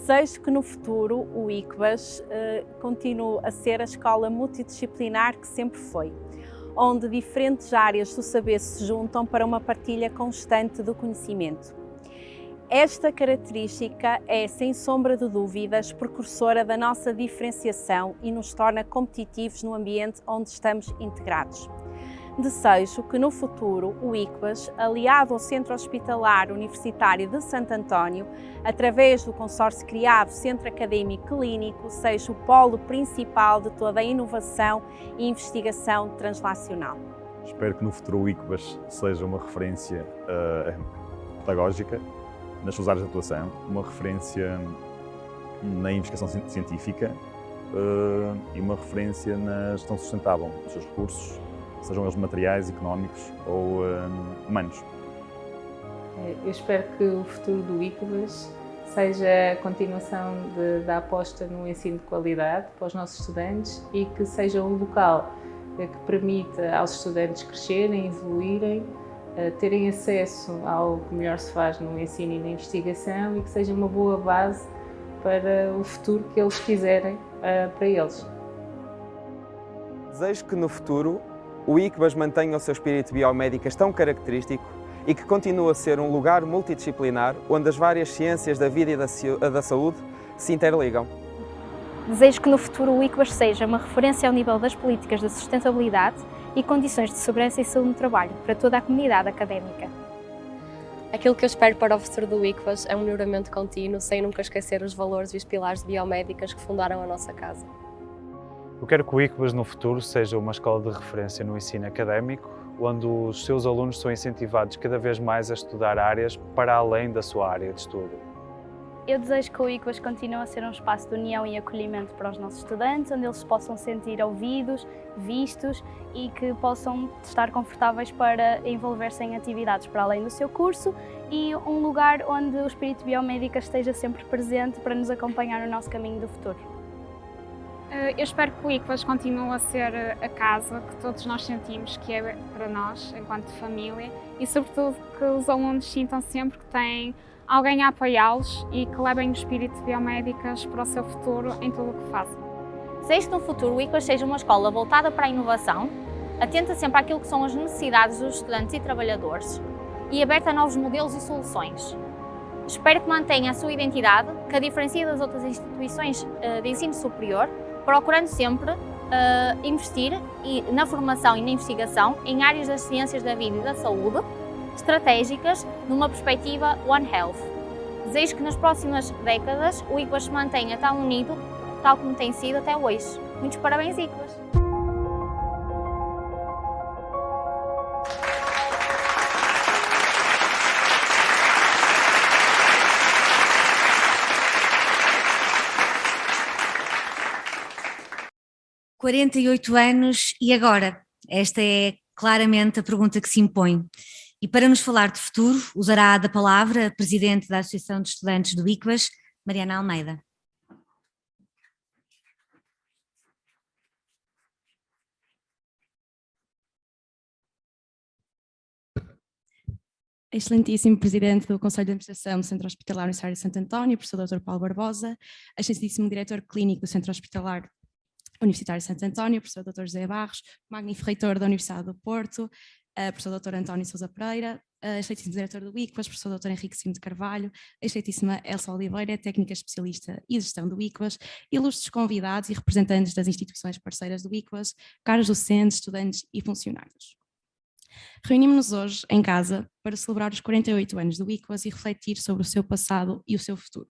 Desejo que no futuro o ICVAS continue a ser a escola multidisciplinar que sempre foi, onde diferentes áreas do saber se juntam para uma partilha constante do conhecimento. Esta característica é, sem sombra de dúvidas, precursora da nossa diferenciação e nos torna competitivos no ambiente onde estamos integrados. Desejo que no futuro o ICVAS, aliado ao Centro Hospitalar Universitário de Santo António, através do consórcio criado Centro Académico Clínico, seja o polo principal de toda a inovação e investigação translacional. Espero que no futuro o ICVAS seja uma referência pedagógica nas suas áreas de atuação, uma referência na investigação científica e uma referência na gestão sustentável dos seus recursos, sejam eles materiais, económicos ou humanos. Eu espero que o futuro do ICVAS seja a continuação da aposta no ensino de qualidade para os nossos estudantes e que seja um local que permita aos estudantes crescerem, evoluírem, terem acesso ao que melhor se faz no ensino e na investigação e que seja uma boa base para o futuro que eles quiserem para eles. Desejo que no futuro o ICVAS mantenha o seu espírito biomédicas tão característico e que continue a ser um lugar multidisciplinar onde as várias ciências da vida e da saúde se interligam. Desejo que no futuro o ICVAS seja uma referência ao nível das políticas de sustentabilidade e condições de segurança e saúde no trabalho para toda a comunidade académica. Aquilo que eu espero para o futuro do ICVAS é um melhoramento contínuo, sem nunca esquecer os valores e os pilares de biomédicas que fundaram a nossa casa. Eu quero que o ICVAS no futuro seja uma escola de referência no ensino académico, onde os seus alunos são incentivados cada vez mais a estudar áreas para além da sua área de estudo. Eu desejo que o ICVAS continue a ser um espaço de união e acolhimento para os nossos estudantes, onde eles se possam sentir ouvidos, vistos e que possam estar confortáveis para envolver-se em atividades para além do seu curso e um lugar onde o espírito biomédica esteja sempre presente para nos acompanhar no nosso caminho do futuro. Eu espero que o ICVAS continue a ser a casa que todos nós sentimos que é para nós, enquanto família, e sobretudo que os alunos sintam sempre que têm alguém a apoiá-los e que levem o espírito de biomédicas para o seu futuro em tudo o que fazem. Desejo que no futuro o ICVAS seja uma escola voltada para a inovação, atenta sempre àquilo que são as necessidades dos estudantes e trabalhadores e aberta a novos modelos e soluções. Espero que mantenha a sua identidade, que a diferencia das outras instituições de ensino superior, procurando sempre investir na formação e na investigação em áreas das ciências da vida e da saúde, estratégicas numa perspectiva One Health. Desejo que nas próximas décadas o ICVAS se mantenha tão unido, tal como tem sido até hoje. Muitos parabéns, ICVAS! – 48 anos e agora? Esta é claramente a pergunta que se impõe. E para nos falar de futuro, usará da palavra a Presidente da Associação de Estudantes do ICVAS, Mariana Almeida. Excelentíssimo Presidente do Conselho de Administração do Centro Hospitalar Universitário de Santo António, Professor Dr. Paulo Barbosa, Excelentíssimo Diretor Clínico do Centro Hospitalar Universitário de Santo António, Professor Dr. José Barros, Magnífico Reitor da Universidade do Porto, Professor Dr. António Sousa Pereira, Excelentíssimo Diretor do ICVAS, Professor Dr. Henrique Cimo de Carvalho, Excelentíssima Elsa Oliveira, Técnica Especialista e Gestão do ICVAS, ilustres convidados e representantes das instituições parceiras do ICVAS, caros docentes, estudantes e funcionários. Reunimos-nos hoje em casa para celebrar os 48 anos do ICVAS e refletir sobre o seu passado e o seu futuro,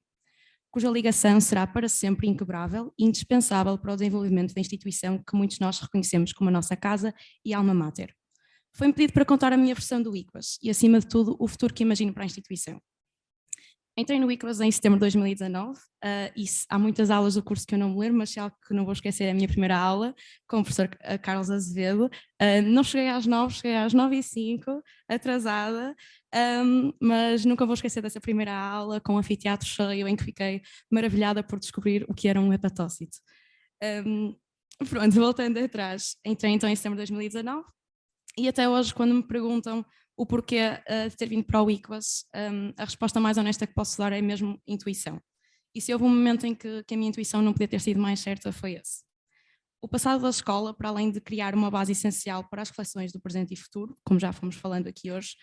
cuja ligação será para sempre inquebrável e indispensável para o desenvolvimento da instituição que muitos de nós reconhecemos como a nossa casa e alma mater. Foi-me pedido para contar a minha versão do ICVAS e, acima de tudo, o futuro que imagino para a instituição. Entrei no ICVAS em setembro de 2019 e há muitas aulas do curso que eu não me lembro, mas se algo que não vou esquecer é a minha primeira aula com o professor Carlos Azevedo. Não cheguei às 9, cheguei às 9h05, atrasada, mas nunca vou esquecer dessa primeira aula com um anfiteatro cheio em que fiquei maravilhada por descobrir o que era um hepatócito. Pronto, voltando atrás, entrei então em setembro de 2019 e até hoje quando me perguntam o porquê de ter vindo para o ICVAS, a resposta mais honesta que posso dar é mesmo intuição. E se houve um momento em que a minha intuição não podia ter sido mais certa, foi esse. O passado da escola, para além de criar uma base essencial para as reflexões do presente e futuro, como já fomos falando aqui hoje,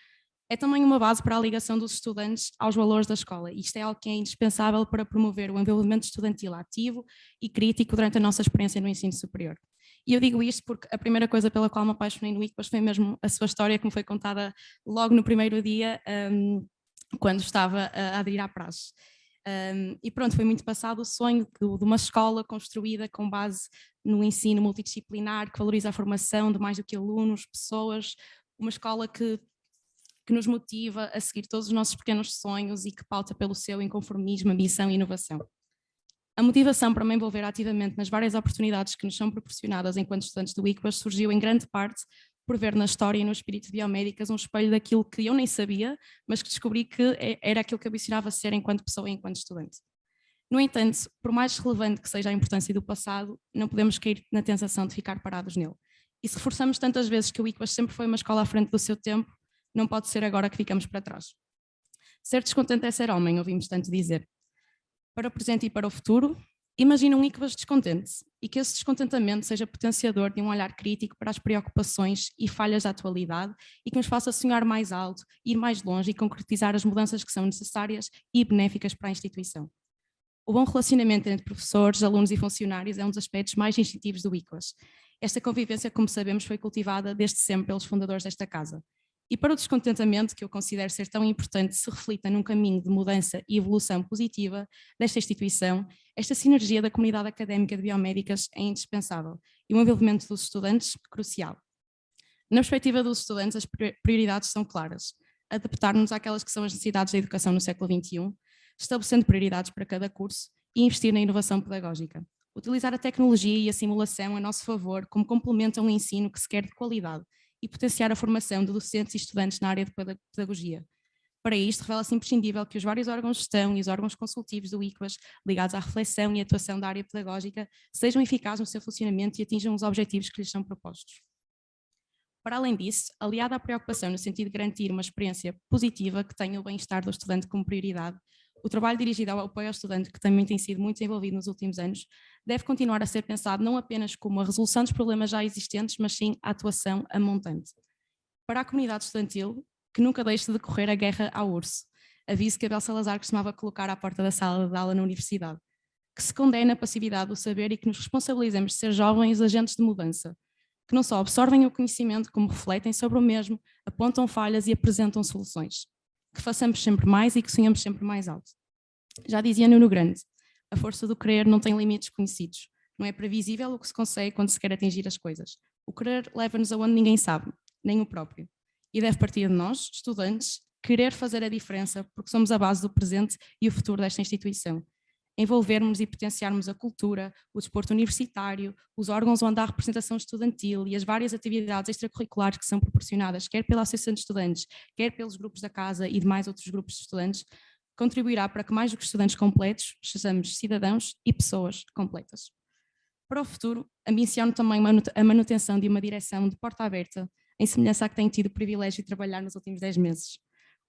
é também uma base para a ligação dos estudantes aos valores da escola. Isto é algo que é indispensável para promover o envolvimento estudantil ativo e crítico durante a nossa experiência no ensino superior. E eu digo isto porque a primeira coisa pela qual me apaixonei no ICVAS foi mesmo a sua história, que me foi contada logo no primeiro dia, quando estava a aderir à praxe. E pronto, foi muito passado o sonho de uma escola construída com base no ensino multidisciplinar, que valoriza a formação de mais do que alunos, pessoas, uma escola que nos motiva a seguir todos os nossos pequenos sonhos e que pauta pelo seu inconformismo, ambição e inovação. A motivação para me envolver ativamente nas várias oportunidades que nos são proporcionadas enquanto estudantes do ICVAS surgiu em grande parte por ver na história e no espírito de biomédicas um espelho daquilo que eu nem sabia, mas que descobri que era aquilo que eu ambicionava ser enquanto pessoa e enquanto estudante. No entanto, por mais relevante que seja a importância do passado, não podemos cair na tentação de ficar parados nele. E se reforçamos tantas vezes que o ICVAS sempre foi uma escola à frente do seu tempo, não pode ser agora que ficamos para trás. Ser descontente é ser homem, ouvimos tanto dizer. Para o presente e para o futuro, imagina um ICVAS descontente e que esse descontentamento seja potenciador de um olhar crítico para as preocupações e falhas da atualidade e que nos faça sonhar mais alto, ir mais longe e concretizar as mudanças que são necessárias e benéficas para a instituição. O bom relacionamento entre professores, alunos e funcionários é um dos aspectos mais instintivos do ICVAS. Esta convivência, como sabemos, foi cultivada desde sempre pelos fundadores desta casa. E para o descontentamento, que eu considero ser tão importante, se reflita num caminho de mudança e evolução positiva desta instituição, esta sinergia da comunidade académica de biomédicas é indispensável e o envolvimento dos estudantes crucial. Na perspectiva dos estudantes, as prioridades são claras. Adaptar-nos àquelas que são as necessidades da educação no século XXI, estabelecendo prioridades para cada curso e investir na inovação pedagógica. Utilizar a tecnologia e a simulação a nosso favor como complemento a um ensino que se quer de qualidade e potenciar a formação de docentes e estudantes na área de pedagogia. Para isto, revela-se imprescindível que os vários órgãos de gestão e os órgãos consultivos do ICVAS, ligados à reflexão e atuação da área pedagógica, sejam eficazes no seu funcionamento e atinjam os objetivos que lhes são propostos. Para além disso, aliada à preocupação no sentido de garantir uma experiência positiva que tenha o bem-estar do estudante como prioridade, o trabalho dirigido ao apoio ao estudante, que também tem sido muito desenvolvido nos últimos anos, deve continuar a ser pensado não apenas como a resolução dos problemas já existentes, mas sim a atuação a montante. Para a comunidade estudantil, que nunca deixe de decorrer a guerra ao urso, aviso que Abel Salazar costumava colocar à porta da sala de aula na universidade, que se condena a passividade do saber e que nos responsabilizemos de ser jovens agentes de mudança, que não só absorvem o conhecimento, como refletem sobre o mesmo, apontam falhas e apresentam soluções, que façamos sempre mais e que sonhamos sempre mais alto. Já dizia Nuno Grande, a força do querer não tem limites conhecidos, não é previsível o que se consegue quando se quer atingir as coisas. O querer leva-nos aonde ninguém sabe, nem o próprio. E deve partir de nós, estudantes, querer fazer a diferença, porque somos a base do presente e o futuro desta instituição. Envolvermos e potenciarmos a cultura, o desporto universitário, os órgãos onde há representação estudantil e as várias atividades extracurriculares que são proporcionadas, quer pela Associação de Estudantes, quer pelos grupos da casa e demais outros grupos de estudantes, contribuirá para que mais do que estudantes completos, sejamos cidadãos e pessoas completas. Para o futuro, ambiciono também a manutenção de uma direção de porta aberta, em semelhança à que tenho tido o privilégio de trabalhar nos últimos 10 meses.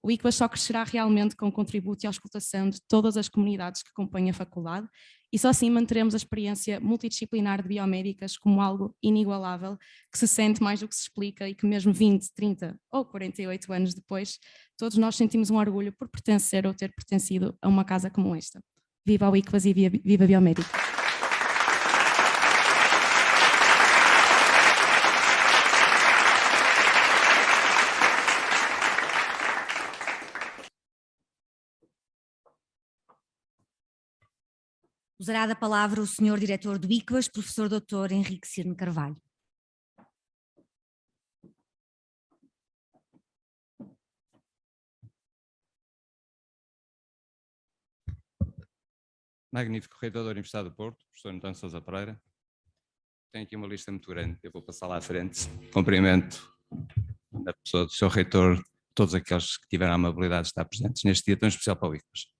O ICVAS só crescerá realmente com o contributo e a auscultação de todas as comunidades que compõem a faculdade e só assim manteremos a experiência multidisciplinar de biomédicas como algo inigualável, que se sente mais do que se explica e que mesmo 20, 30 ou 48 anos depois, todos nós sentimos um orgulho por pertencer ou ter pertencido a uma casa como esta. Viva o ICVAS e viva a Biomédica! Usará da palavra o Sr. Diretor do ICVAS, Professor Dr. Henrique Cirne Carvalho. Magnífico reitor da Universidade do Porto, professor António Sousa Pereira. Tenho aqui uma lista muito grande, eu vou passar lá à frente. Cumprimento a pessoa do seu reitor, todos aqueles que tiveram a amabilidade de estar presentes neste dia tão especial para o ICVAS.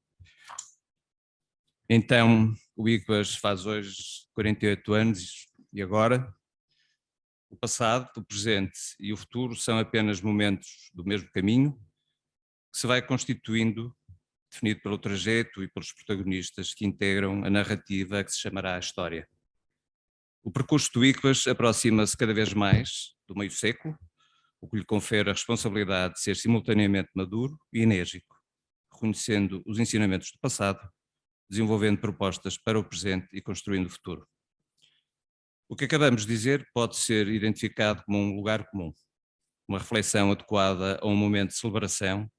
Então, o ICVAS faz hoje 48 anos e agora o passado, o presente e o futuro são apenas momentos do mesmo caminho que se vai constituindo, definido pelo trajeto e pelos protagonistas que integram a narrativa que se chamará a história. O percurso do ICVAS aproxima-se cada vez mais do meio século, o que lhe confere a responsabilidade de ser simultaneamente maduro e enérgico, reconhecendo os ensinamentos do passado, desenvolvendo propostas para o presente e construindo o futuro. O que acabamos de dizer pode ser identificado como um lugar comum, uma reflexão adequada a um momento de celebração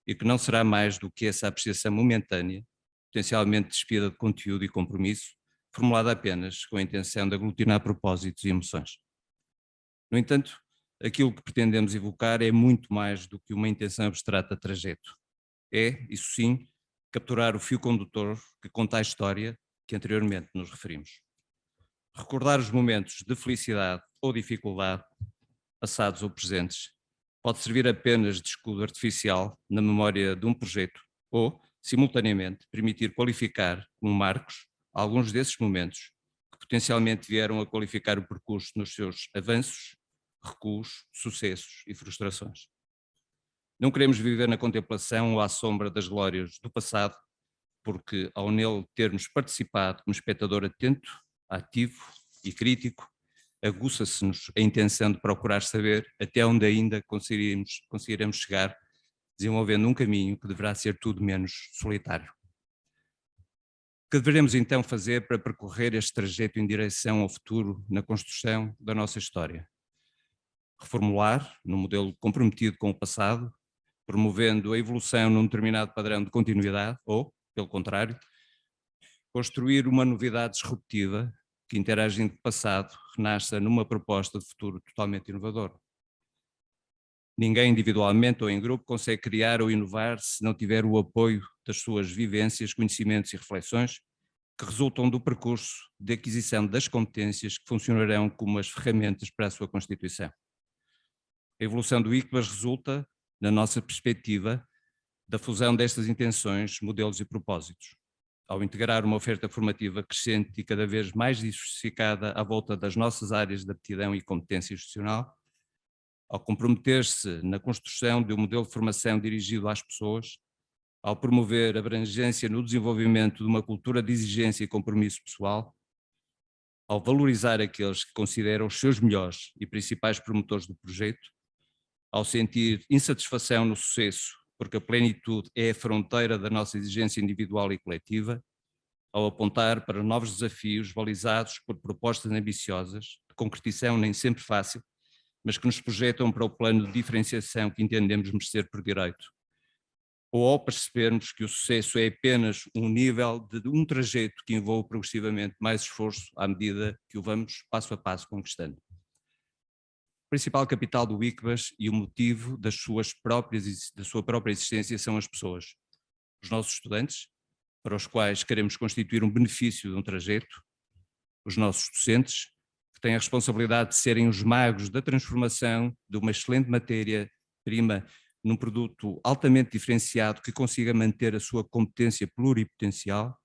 e que não será mais do que essa apreciação momentânea, potencialmente despida de conteúdo e compromisso, formulada apenas com a intenção de aglutinar propósitos e emoções. No entanto, aquilo que pretendemos evocar é muito mais do que uma intenção abstrata de trajeto. É, isso sim, capturar o fio condutor que conta a história que anteriormente nos referimos. Recordar os momentos de felicidade ou dificuldade, passados ou presentes, pode servir apenas de escudo artificial na memória de um projeto ou, simultaneamente, permitir qualificar como marcos alguns desses momentos que potencialmente vieram a qualificar o percurso nos seus avanços, recuos, sucessos e frustrações. Não queremos viver na contemplação ou à sombra das glórias do passado, porque ao nele termos participado como espectador atento, ativo e crítico, aguça-se-nos a intenção de procurar saber até onde ainda conseguiremos chegar, desenvolvendo um caminho que deverá ser tudo menos solitário. O que deveremos então fazer para percorrer este trajeto em direção ao futuro na construção da nossa história? Reformular, num modelo comprometido com o passado, promovendo a evolução num determinado padrão de continuidade ou, pelo contrário, construir uma novidade disruptiva que, interagindo com o passado, renasça numa proposta de futuro totalmente inovadora. Ninguém individualmente ou em grupo consegue criar ou inovar se não tiver o apoio das suas vivências, conhecimentos e reflexões que resultam do percurso de aquisição das competências que funcionarão como as ferramentas para a sua constituição. A evolução do ICBAS resulta, na nossa perspectiva, da fusão destas intenções, modelos e propósitos. Ao integrar uma oferta formativa crescente e cada vez mais diversificada à volta das nossas áreas de aptidão e competência institucional, ao comprometer-se na construção de um modelo de formação dirigido às pessoas, ao promover abrangência no desenvolvimento de uma cultura de exigência e compromisso pessoal, ao valorizar aqueles que consideram os seus melhores e principais promotores do projeto, ao sentir insatisfação no sucesso, porque a plenitude é a fronteira da nossa exigência individual e coletiva, ao apontar para novos desafios balizados por propostas ambiciosas, de concretização nem sempre fácil, mas que nos projetam para o plano de diferenciação que entendemos merecer por direito. Ou ao percebermos que o sucesso é apenas um nível de um trajeto que envolve progressivamente mais esforço à medida que o vamos passo a passo conquistando. O principal capital do ICBAS e o motivo da sua própria existência são as pessoas. Os nossos estudantes, para os quais queremos constituir um benefício de um trajeto, os nossos docentes, que têm a responsabilidade de serem os magos da transformação de uma excelente matéria-prima num produto altamente diferenciado que consiga manter a sua competência pluripotencial,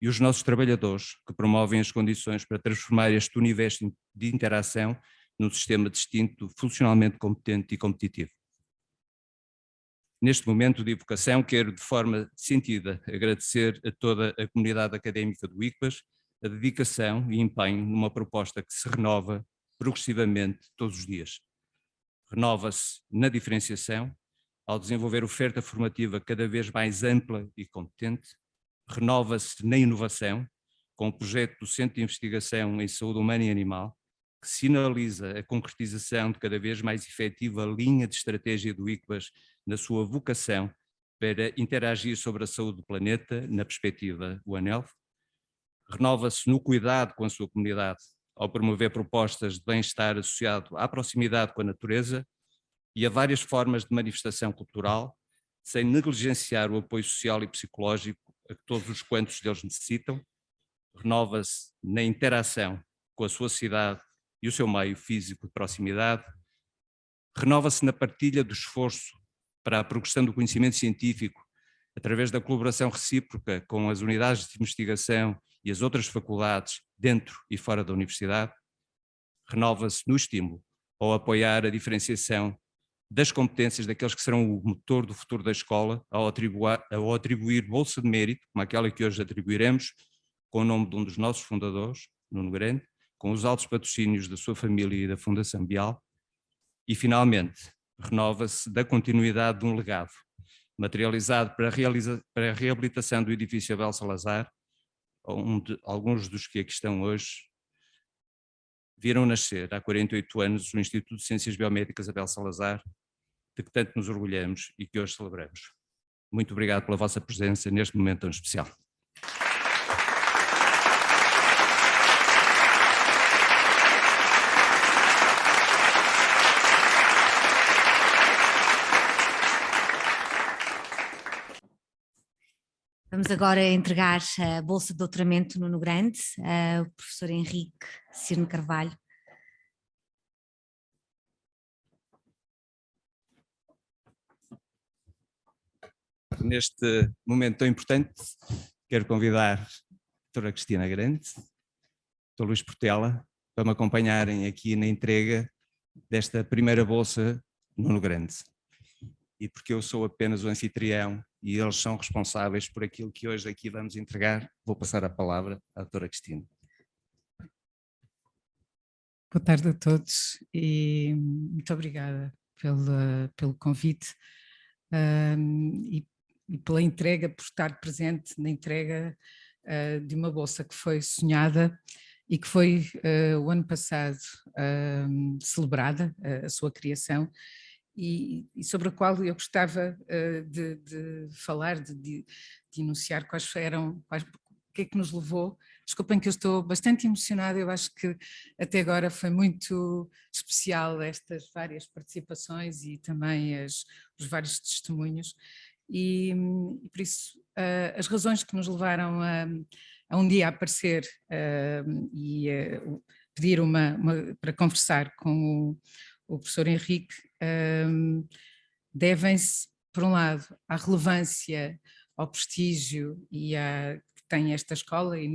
e os nossos trabalhadores, que promovem as condições para transformar este universo de interação num sistema distinto, funcionalmente competente e competitivo. Neste momento de evocação, quero de forma sentida agradecer a toda a comunidade académica do ICBAS a dedicação e empenho numa proposta que se renova progressivamente todos os dias. Renova-se na diferenciação, ao desenvolver oferta formativa cada vez mais ampla e competente, renova-se na inovação, com o projeto do Centro de Investigação em Saúde Humana e Animal, que sinaliza a concretização de cada vez mais efetiva linha de estratégia do ICBAS na sua vocação para interagir sobre a saúde do planeta na perspectiva One Health. Renova-se no cuidado com a sua comunidade, ao promover propostas de bem-estar associado à proximidade com a natureza e a várias formas de manifestação cultural, sem negligenciar o apoio social e psicológico a que todos os quantos deles necessitam. Renova-se na interação com a sua cidade e o seu meio físico de proximidade. Renova-se na partilha do esforço para a progressão do conhecimento científico através da colaboração recíproca com as unidades de investigação e as outras faculdades dentro e fora da universidade. Renova-se no estímulo ao apoiar a diferenciação das competências daqueles que serão o motor do futuro da escola, ao atribuir bolsa de mérito, como aquela que hoje atribuiremos, com o nome de um dos nossos fundadores, Nuno Grande, com os altos patrocínios da sua família e da Fundação Bial, e finalmente renova-se da continuidade de um legado, materializado para a reabilitação do edifício Abel Salazar, onde alguns dos que aqui estão hoje viram nascer há 48 anos o Instituto de Ciências Biomédicas Abel Salazar, de que tanto nos orgulhamos e que hoje celebramos. Muito obrigado pela vossa presença neste momento tão especial. Vamos agora entregar a bolsa de doutoramento Nuno Grande ao professor Henrique Cirne Carvalho. Neste momento tão importante, quero convidar a doutora Cristina Grande, o doutor Luís Portela, para me acompanharem aqui na entrega desta primeira bolsa Nuno Grande. E porque eu sou apenas o anfitrião e eles são responsáveis por aquilo que hoje aqui vamos entregar, vou passar a palavra à doutora Cristina. Boa tarde a todos e muito obrigada pelo convite e pela entrega, por estar presente na entrega de uma bolsa que foi sonhada e que foi o ano passado celebrada, a sua criação, e sobre a qual eu gostava de falar, de enunciar o que é que nos levou a Desculpem que eu estou bastante emocionada, eu acho que até agora foi muito especial estas várias participações e também os vários testemunhos, e por isso as razões que nos levaram a um dia aparecer e pedir para conversar com o professor Henrique devem-se, por um lado, à relevância, ao prestígio que tem esta escola e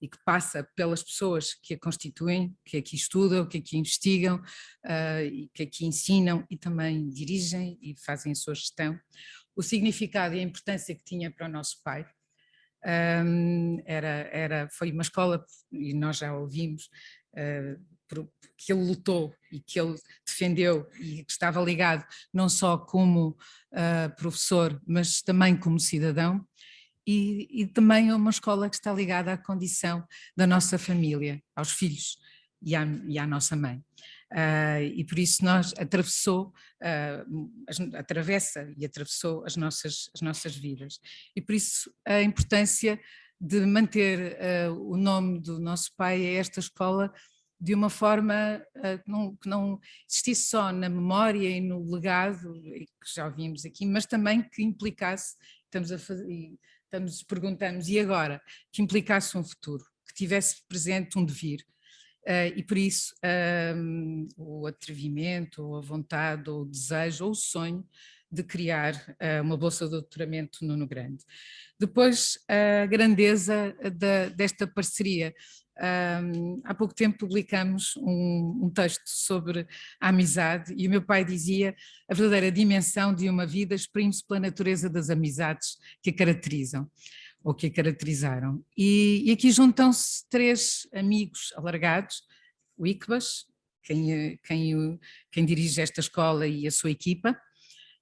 que passa pelas pessoas que a constituem, que aqui estudam, que aqui investigam, e que aqui ensinam e também dirigem e fazem a sua gestão. O significado e a importância que tinha para o nosso pai. Foi uma escola, e nós já ouvimos, que ele lutou e que ele defendeu e que estava ligado não só como professor, mas também como cidadão, e também é uma escola que está ligada à condição da nossa família, aos filhos e à nossa mãe. E por isso atravessa e atravessou as nossas vidas. E por isso a importância de manter o nome do nosso pai a esta escola de uma forma que não existisse só na memória e no legado, que já ouvimos aqui, mas também que implicasse, perguntamos, e agora? Que implicasse um futuro, que tivesse presente um devir. E por isso o atrevimento, ou a vontade, ou o desejo, ou o sonho de criar uma bolsa de doutoramento no Nuno Grande. Depois a grandeza desta parceria. Há pouco tempo publicamos um texto sobre a amizade e o meu pai dizia: a verdadeira dimensão de uma vida exprime-se pela natureza das amizades que a caracterizam, ou que a caracterizaram. E aqui juntam-se três amigos alargados: o ICBAS, quem dirige esta escola e a sua equipa,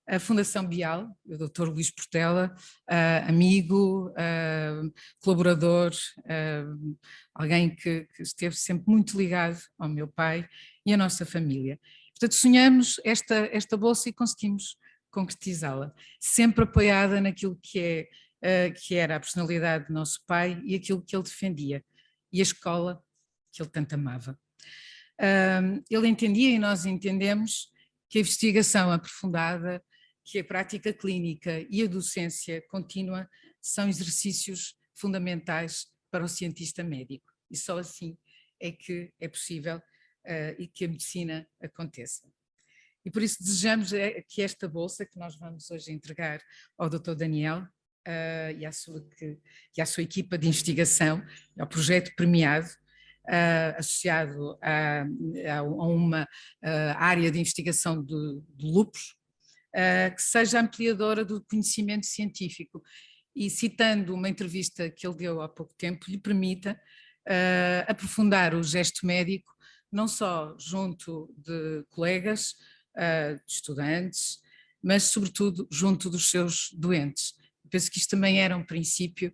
a Fundação Bial, o Dr. Luís Portela, amigo, colaborador, alguém que esteve sempre muito ligado ao meu pai e à nossa família. Portanto, sonhamos esta bolsa e conseguimos concretizá-la, sempre apoiada naquilo que era a personalidade do nosso pai e aquilo que ele defendia, e a escola que ele tanto amava. Ele entendia, e nós entendemos, que a investigação aprofundada, que a prática clínica e a docência contínua são exercícios fundamentais para o cientista médico, e só assim é que é possível e que a medicina aconteça. E por isso desejamos que esta bolsa que nós vamos hoje entregar ao Dr. Daniel e à sua equipa de investigação, ao projeto premiado, associado a uma área de investigação de lúpus, que seja ampliadora do conhecimento científico, e, citando uma entrevista que ele deu há pouco tempo, lhe permita aprofundar o gesto médico, não só junto de colegas, de estudantes, mas sobretudo junto dos seus doentes. Penso que isto também era um princípio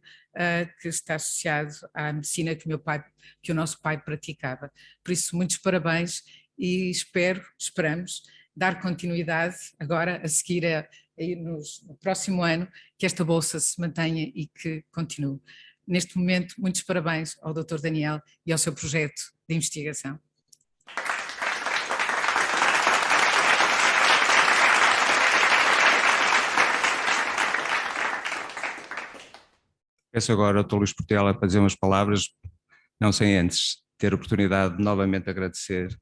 que está associado à medicina que o nosso pai praticava. Por isso, muitos parabéns, e esperamos dar continuidade agora, a seguir no próximo ano, que esta bolsa se mantenha e que continue. Neste momento, muitos parabéns ao Dr. Daniel e ao seu projeto de investigação. Peço agora ao Dr. Luís Portela para dizer umas palavras, não sem antes ter a oportunidade de novamente agradecer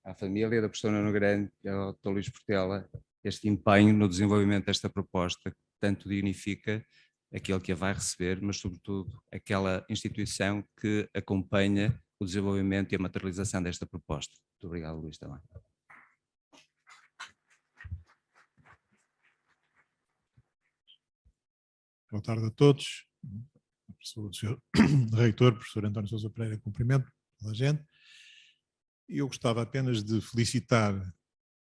à família da professora Nuno Grande e ao Dr. Luís Portela este empenho no desenvolvimento desta proposta, que tanto dignifica aquele que a vai receber, mas sobretudo aquela instituição que acompanha o desenvolvimento e a materialização desta proposta. Muito obrigado, Luís, também. Boa tarde a todos. O Sr. Reitor, professor António Sousa Pereira, cumprimento toda a gente. Eu gostava apenas de felicitar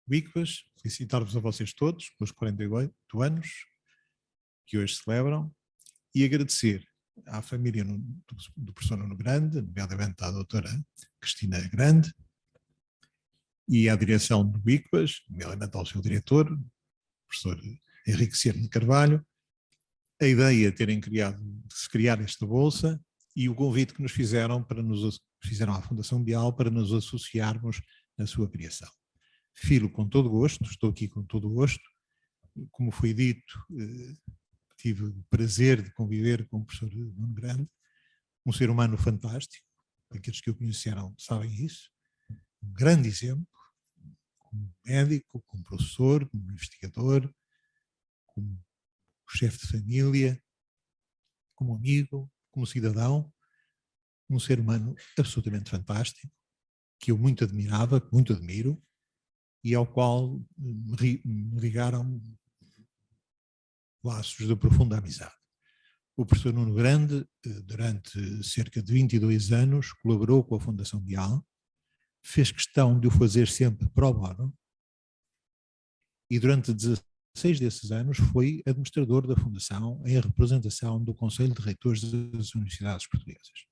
o ICBAS, felicitar-vos a vocês todos pelos 48 anos que hoje celebram, e agradecer à família do professor Nuno Grande, nomeadamente à doutora Cristina Grande, e à direção do ICBAS, nomeadamente ao seu diretor, o professor Henrique Cierno de Carvalho, a ideia de se criar esta bolsa, e o convite que nos fizeram fizeram à Fundação Bial para nos associarmos na sua criação. Filo com todo gosto, estou aqui com todo gosto. Como foi dito, tive o prazer de conviver com o professor Nuno Grande, um ser humano fantástico, aqueles que o conheceram sabem isso, um grande exemplo, como médico, como professor, como investigador, como chefe de família, como amigo, como cidadão, um ser humano absolutamente fantástico, que eu muito admirava, muito admiro, e ao qual me ligaram laços de profunda amizade. O professor Nuno Grande, durante cerca de 22 anos, colaborou com a Fundação Bial, fez questão de o fazer sempre pro bono, e durante 16 desses anos foi administrador da Fundação em representação do Conselho de Reitores das Universidades Portuguesas.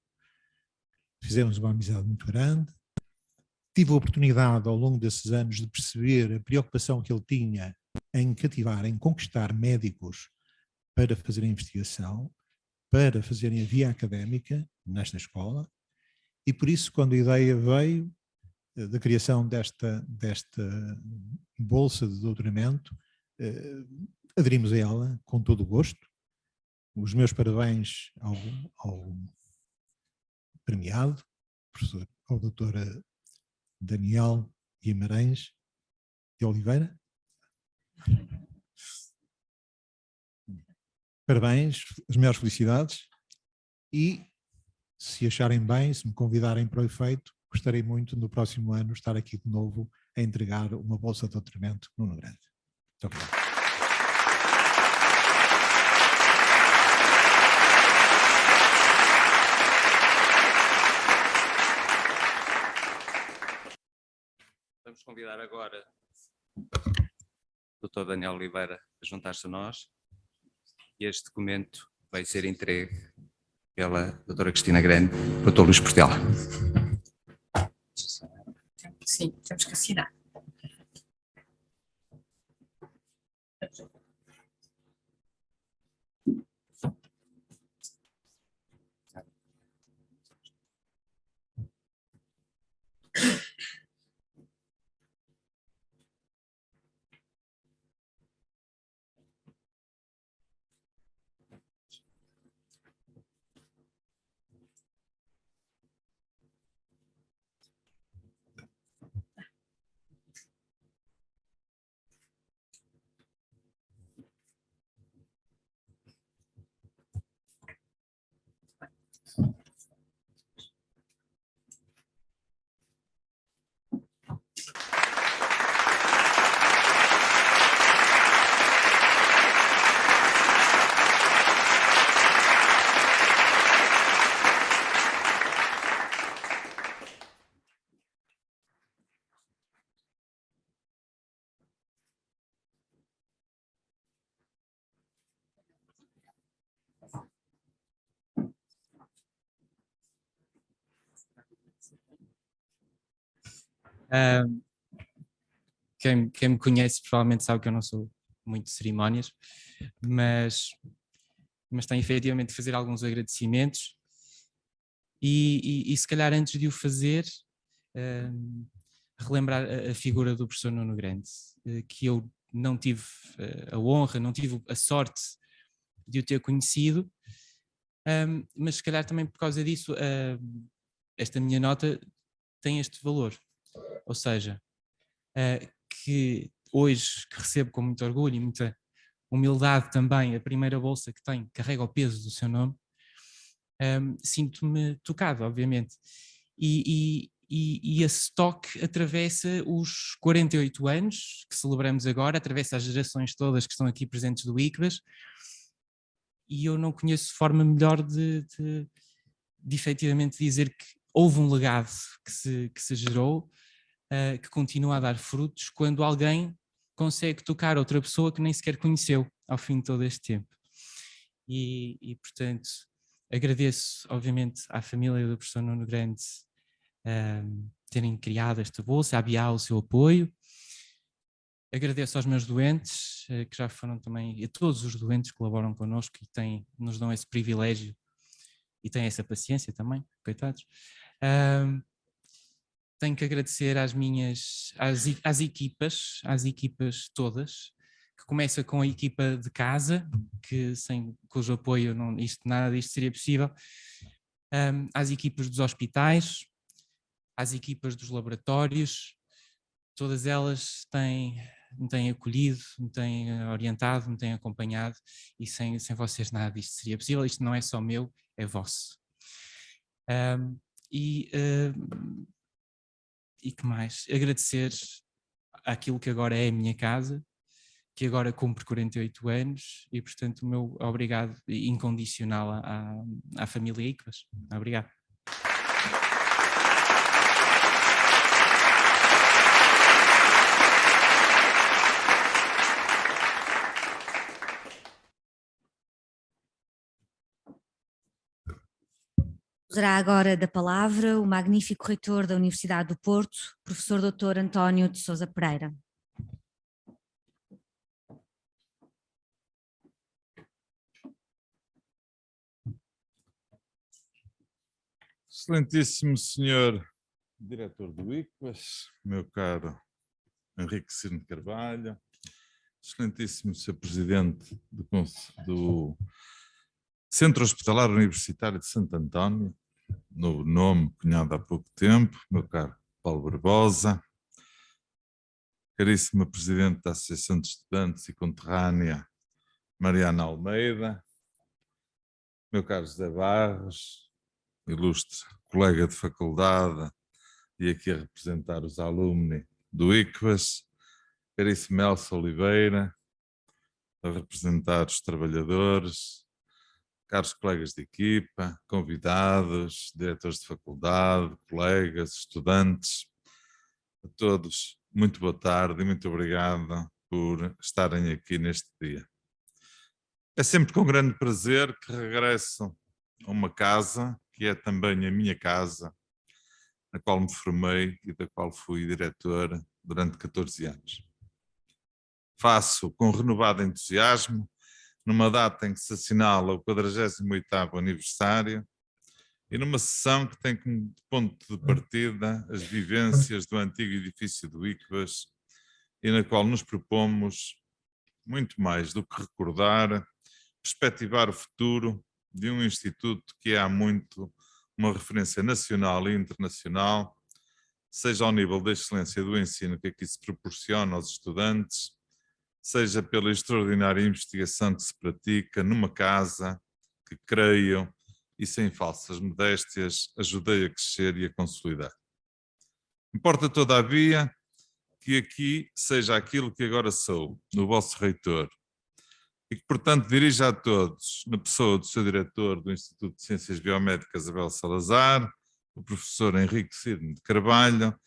Fizemos uma amizade muito grande. Tive a oportunidade ao longo desses anos de perceber a preocupação que ele tinha em cativar, em conquistar médicos para fazerem investigação, para fazerem a via académica nesta escola, e por isso, quando a ideia veio da criação desta bolsa de doutoramento, aderimos a ela com todo o gosto. Os meus parabéns ao premiado, ao doutor Daniel Guimarães de Oliveira. Parabéns, as maiores felicidades, e se acharem bem, se me convidarem para o efeito, gostaria muito no próximo ano estar aqui de novo a entregar uma bolsa de doutoramento no Nuno Grande. Muito obrigado. Vamos convidar agora o Dr. Daniel Oliveira a juntar-se a nós, e este documento vai ser entregue pela Dra. Cristina Grande para o Dr. Luís Portela. Sim, temos que assinar. Quem me conhece provavelmente sabe que eu não sou muito de cerimónias, mas tenho efetivamente de fazer alguns agradecimentos e se calhar antes de o fazer, relembrar a figura do professor Nuno Grande, que eu não tive a honra, não tive a sorte de o ter conhecido, mas se calhar também por causa disso esta minha nota tem este valor. Ou seja, que hoje que recebo com muito orgulho e muita humildade também a primeira bolsa que tenho, carrega o peso do seu nome, sinto-me tocado, obviamente. E esse toque atravessa os 48 anos que celebramos agora, atravessa as gerações todas que estão aqui presentes do ICBAS, e eu não conheço forma melhor de efetivamente dizer que houve um legado que se gerou, que continua a dar frutos quando alguém consegue tocar outra pessoa que nem sequer conheceu ao fim de todo este tempo. E portanto, agradeço obviamente à família do professor Nuno Grande terem criado esta bolsa, à Bial o seu apoio. Agradeço aos meus doentes, que já foram também, e a todos os doentes que colaboram connosco e nos dão esse privilégio e têm essa paciência também, coitados. Tenho que agradecer às equipas todas, que começa com a equipa de casa, cujo apoio nada disto seria possível, às equipas dos hospitais, às equipas dos laboratórios, todas elas me têm acolhido, me têm orientado, me têm acompanhado, e sem vocês nada disto seria possível. Isto não é só meu, é vosso. E que mais? Agradecer àquilo que agora é a minha casa, que agora cumpre 48 anos, e portanto o meu obrigado incondicional à família ICVAS. Obrigado. Usará agora da palavra o magnífico reitor da Universidade do Porto, professor Dr. António de Sousa Pereira. Excelentíssimo senhor diretor do ICVAS, meu caro Henrique Cirne Carvalho, excelentíssimo senhor presidente do Centro Hospitalar Universitário de Santo António, novo nome cunhado há pouco tempo, meu caro Paulo Barbosa, caríssima presidente da Associação de Estudantes e conterrânea Mariana Almeida, meu caro José Barros, ilustre colega de faculdade e aqui a representar os alumni do ICVAS, caríssimo Elsa Oliveira, a representar os trabalhadores, caros colegas de equipa, convidados, diretores de faculdade, colegas, estudantes, a todos, muito boa tarde e muito obrigado por estarem aqui neste dia. É sempre com grande prazer que regresso a uma casa, que é também a minha casa, na qual me formei e da qual fui diretor durante 14 anos. Faço com renovado entusiasmo, numa data em que se assinala o 48º aniversário e numa sessão que tem como ponto de partida as vivências do antigo edifício do ICVAS e na qual nos propomos, muito mais do que recordar, perspectivar o futuro de um instituto que é há muito uma referência nacional e internacional, seja ao nível da excelência do ensino que aqui se proporciona aos estudantes, seja pela extraordinária investigação que se pratica numa casa que, creio, e sem falsas modéstias, ajudei a crescer e a consolidar. Importa, todavia, que aqui seja aquilo que agora sou, no vosso reitor, e que, portanto, dirija a todos, na pessoa do seu diretor do Instituto de Ciências Biomédicas, Abel Salazar, o professor Henrique Cirne de Carvalho,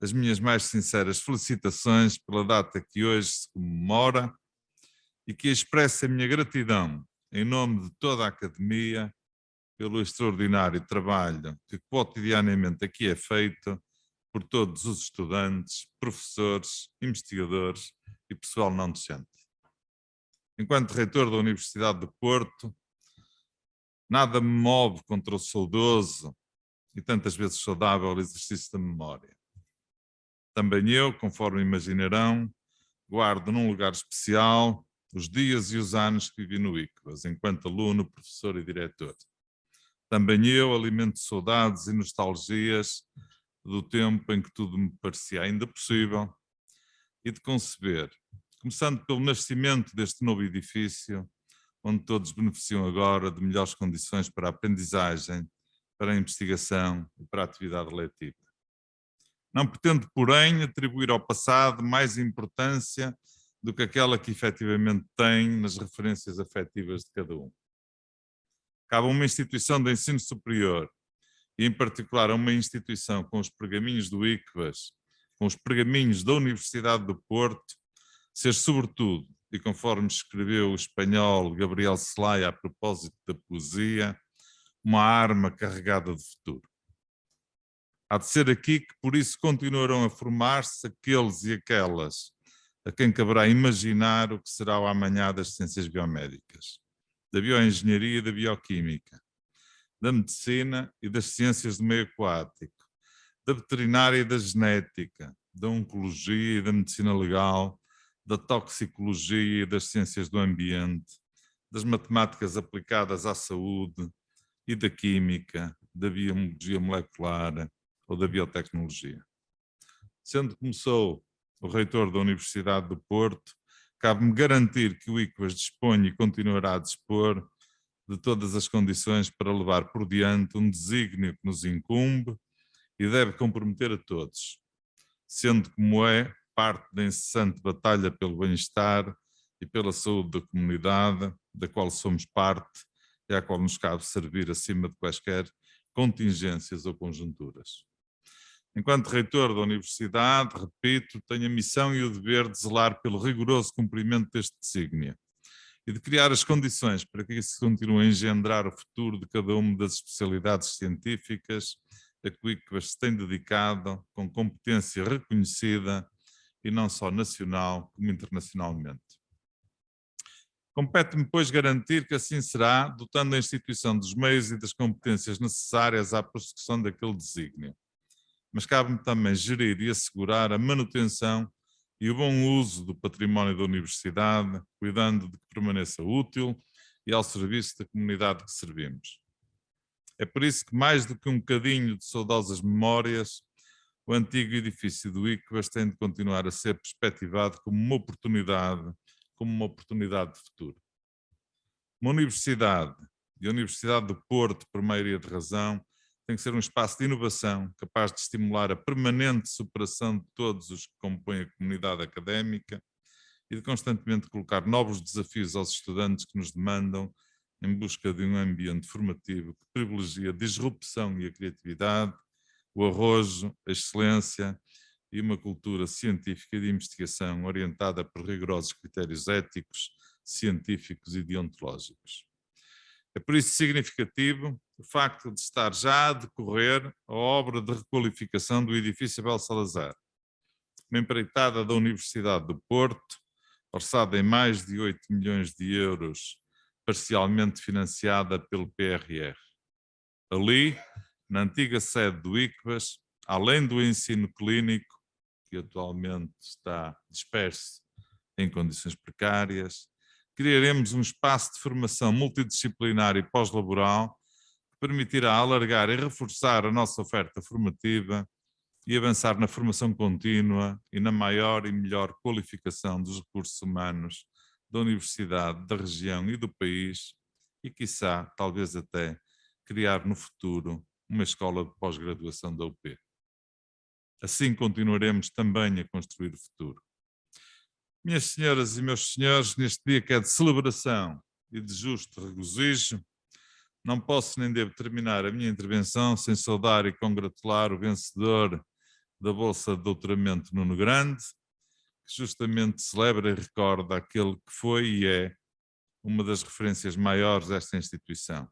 as minhas mais sinceras felicitações pela data que hoje se comemora e que expresso a minha gratidão, em nome de toda a Academia, pelo extraordinário trabalho que cotidianamente aqui é feito por todos os estudantes, professores, investigadores e pessoal não docente. Enquanto reitor da Universidade do Porto, nada me move contra o saudoso e tantas vezes saudável exercício da memória. Também eu, conforme imaginarão, guardo num lugar especial os dias e os anos que vivi no ICVAS, enquanto aluno, professor e diretor. Também eu alimento saudades e nostalgias do tempo em que tudo me parecia ainda possível e de conceber, começando pelo nascimento deste novo edifício, onde todos beneficiam agora de melhores condições para a aprendizagem, para a investigação e para a atividade letiva. Não pretendo, porém, atribuir ao passado mais importância do que aquela que efetivamente tem nas referências afetivas de cada um. Cabe a uma instituição de ensino superior, e em particular a uma instituição com os pergaminhos do ICVAS, com os pergaminhos da Universidade do Porto, ser sobretudo, e conforme escreveu o espanhol Gabriel Celaya a propósito da poesia, uma arma carregada de futuro. Há de ser aqui que por isso continuarão a formar-se aqueles e aquelas a quem caberá imaginar o que será o amanhã das ciências biomédicas, da bioengenharia e da bioquímica, da medicina e das ciências do meio aquático, da veterinária e da genética, da oncologia e da medicina legal, da toxicologia e das ciências do ambiente, das matemáticas aplicadas à saúde e da química, da biologia molecular ou da biotecnologia. Sendo como sou o reitor da Universidade do Porto, cabe-me garantir que o ICVAS dispõe e continuará a dispor de todas as condições para levar por diante um desígnio que nos incumbe e deve comprometer a todos, sendo como é parte da incessante batalha pelo bem-estar e pela saúde da comunidade, da qual somos parte e à qual nos cabe servir acima de quaisquer contingências ou conjunturas. Enquanto reitor da Universidade, repito, tenho a missão e o dever de zelar pelo rigoroso cumprimento deste desígnio e de criar as condições para que isso continue a engendrar o futuro de cada uma das especialidades científicas a que o ICVAS se tem dedicado com competência reconhecida e não só nacional como internacionalmente. Compete-me, pois, garantir que assim será, dotando a instituição dos meios e das competências necessárias à prossecução daquele desígnio. Mas cabe-me também gerir e assegurar a manutenção e o bom uso do património da Universidade, cuidando de que permaneça útil e ao serviço da comunidade que servimos. É por isso que, mais do que um bocadinho de saudosas memórias, o antigo edifício do ICVAS tem de continuar a ser perspectivado como uma oportunidade de futuro. Uma universidade, e a Universidade do Porto, por maioria de razão, tem que ser um espaço de inovação capaz de estimular a permanente superação de todos os que compõem a comunidade académica e de constantemente colocar novos desafios aos estudantes que nos demandam em busca de um ambiente formativo que privilegia a disrupção e a criatividade, o arrojo, a excelência e uma cultura científica e de investigação orientada por rigorosos critérios éticos, científicos e deontológicos. É por isso significativo o facto de estar já a decorrer a obra de requalificação do edifício Abel Salazar, uma empreitada da Universidade do Porto, orçada em mais de 8 milhões de euros, parcialmente financiada pelo PRR. Ali, na antiga sede do ICVAS, além do ensino clínico, que atualmente está disperso em condições precárias, criaremos um espaço de formação multidisciplinar e pós-laboral que permitirá alargar e reforçar a nossa oferta formativa e avançar na formação contínua e na maior e melhor qualificação dos recursos humanos da Universidade, da região e do país e, quiçá, talvez até, criar no futuro uma escola de pós-graduação da UP. Assim continuaremos também a construir o futuro. Minhas senhoras e meus senhores, neste dia que é de celebração e de justo regozijo, não posso nem devo terminar a minha intervenção sem saudar e congratular o vencedor da Bolsa de Doutoramento Nuno Grande, que justamente celebra e recorda aquele que foi e é uma das referências maiores desta instituição.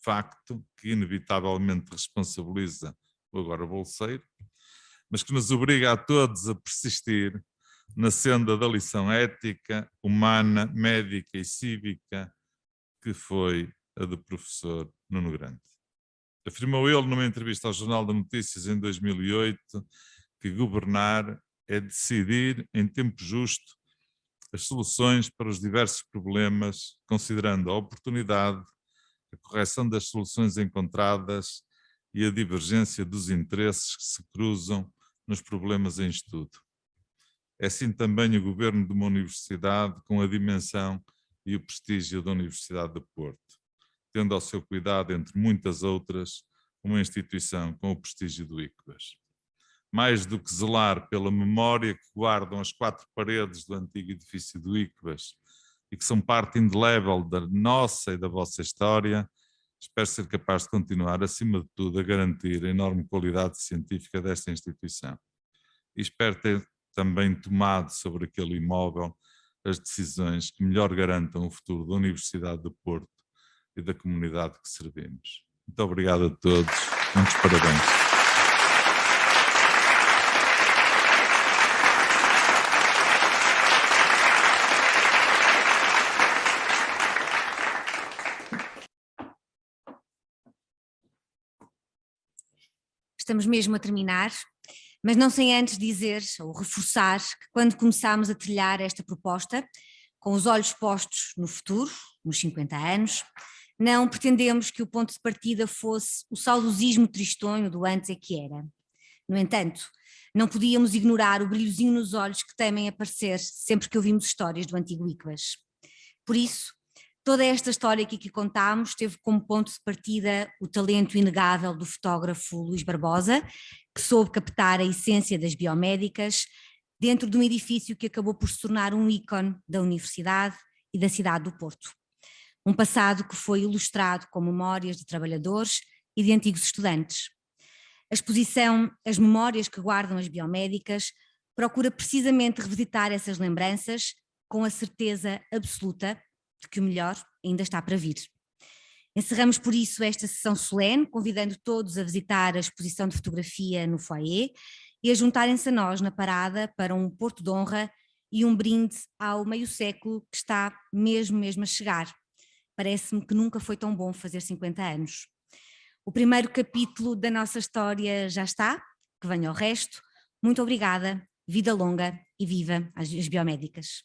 Facto que inevitavelmente responsabiliza o agora bolseiro, mas que nos obriga a todos a persistir na senda da lição ética, humana, médica e cívica que foi a do professor Nuno Grande. Afirmou ele numa entrevista ao Jornal de Notícias em 2008 que governar é decidir em tempo justo as soluções para os diversos problemas, considerando a oportunidade, a correção das soluções encontradas e a divergência dos interesses que se cruzam nos problemas em estudo. É assim também o governo de uma universidade com a dimensão e o prestígio da Universidade do Porto, tendo ao seu cuidado, entre muitas outras, uma instituição com o prestígio do ICVAS. Mais do que zelar pela memória que guardam as 4 paredes do antigo edifício do ICVAS e que são parte indelével da nossa e da vossa história, espero ser capaz de continuar, acima de tudo, a garantir a enorme qualidade científica desta instituição. E espero ter também tomado sobre aquele imóvel as decisões que melhor garantam o futuro da Universidade do Porto e da comunidade que servimos. Muito obrigado a todos, muitos parabéns. estamos mesmo a terminar, mas não sem antes dizer ou reforçar que quando começámos a trilhar esta proposta, com os olhos postos no futuro, nos 50 anos, não pretendemos que o ponto de partida fosse o saudosismo tristonho do antes é que era. No entanto, não podíamos ignorar o brilhozinho nos olhos que temem aparecer sempre que ouvimos histórias do antigo ICVAS. Por isso, toda esta história que aqui contámos teve como ponto de partida o talento inegável do fotógrafo Luís Barbosa, que soube captar a essência das biomédicas dentro de um edifício que acabou por se tornar um ícone da Universidade e da cidade do Porto. Um passado que foi ilustrado com memórias de trabalhadores e de antigos estudantes. A exposição As Memórias que Guardam as Biomédicas procura precisamente revisitar essas lembranças com a certeza absoluta de que o melhor ainda está para vir. Encerramos por isso esta sessão solene, convidando todos a visitar a exposição de fotografia no foyer e a juntarem-se a nós na parada para um porto de honra e um brinde ao meio século que está mesmo a chegar. Parece-me que nunca foi tão bom fazer 50 anos. O primeiro capítulo da nossa história já está, que venha o resto. Muito obrigada, vida longa e viva as biomédicas.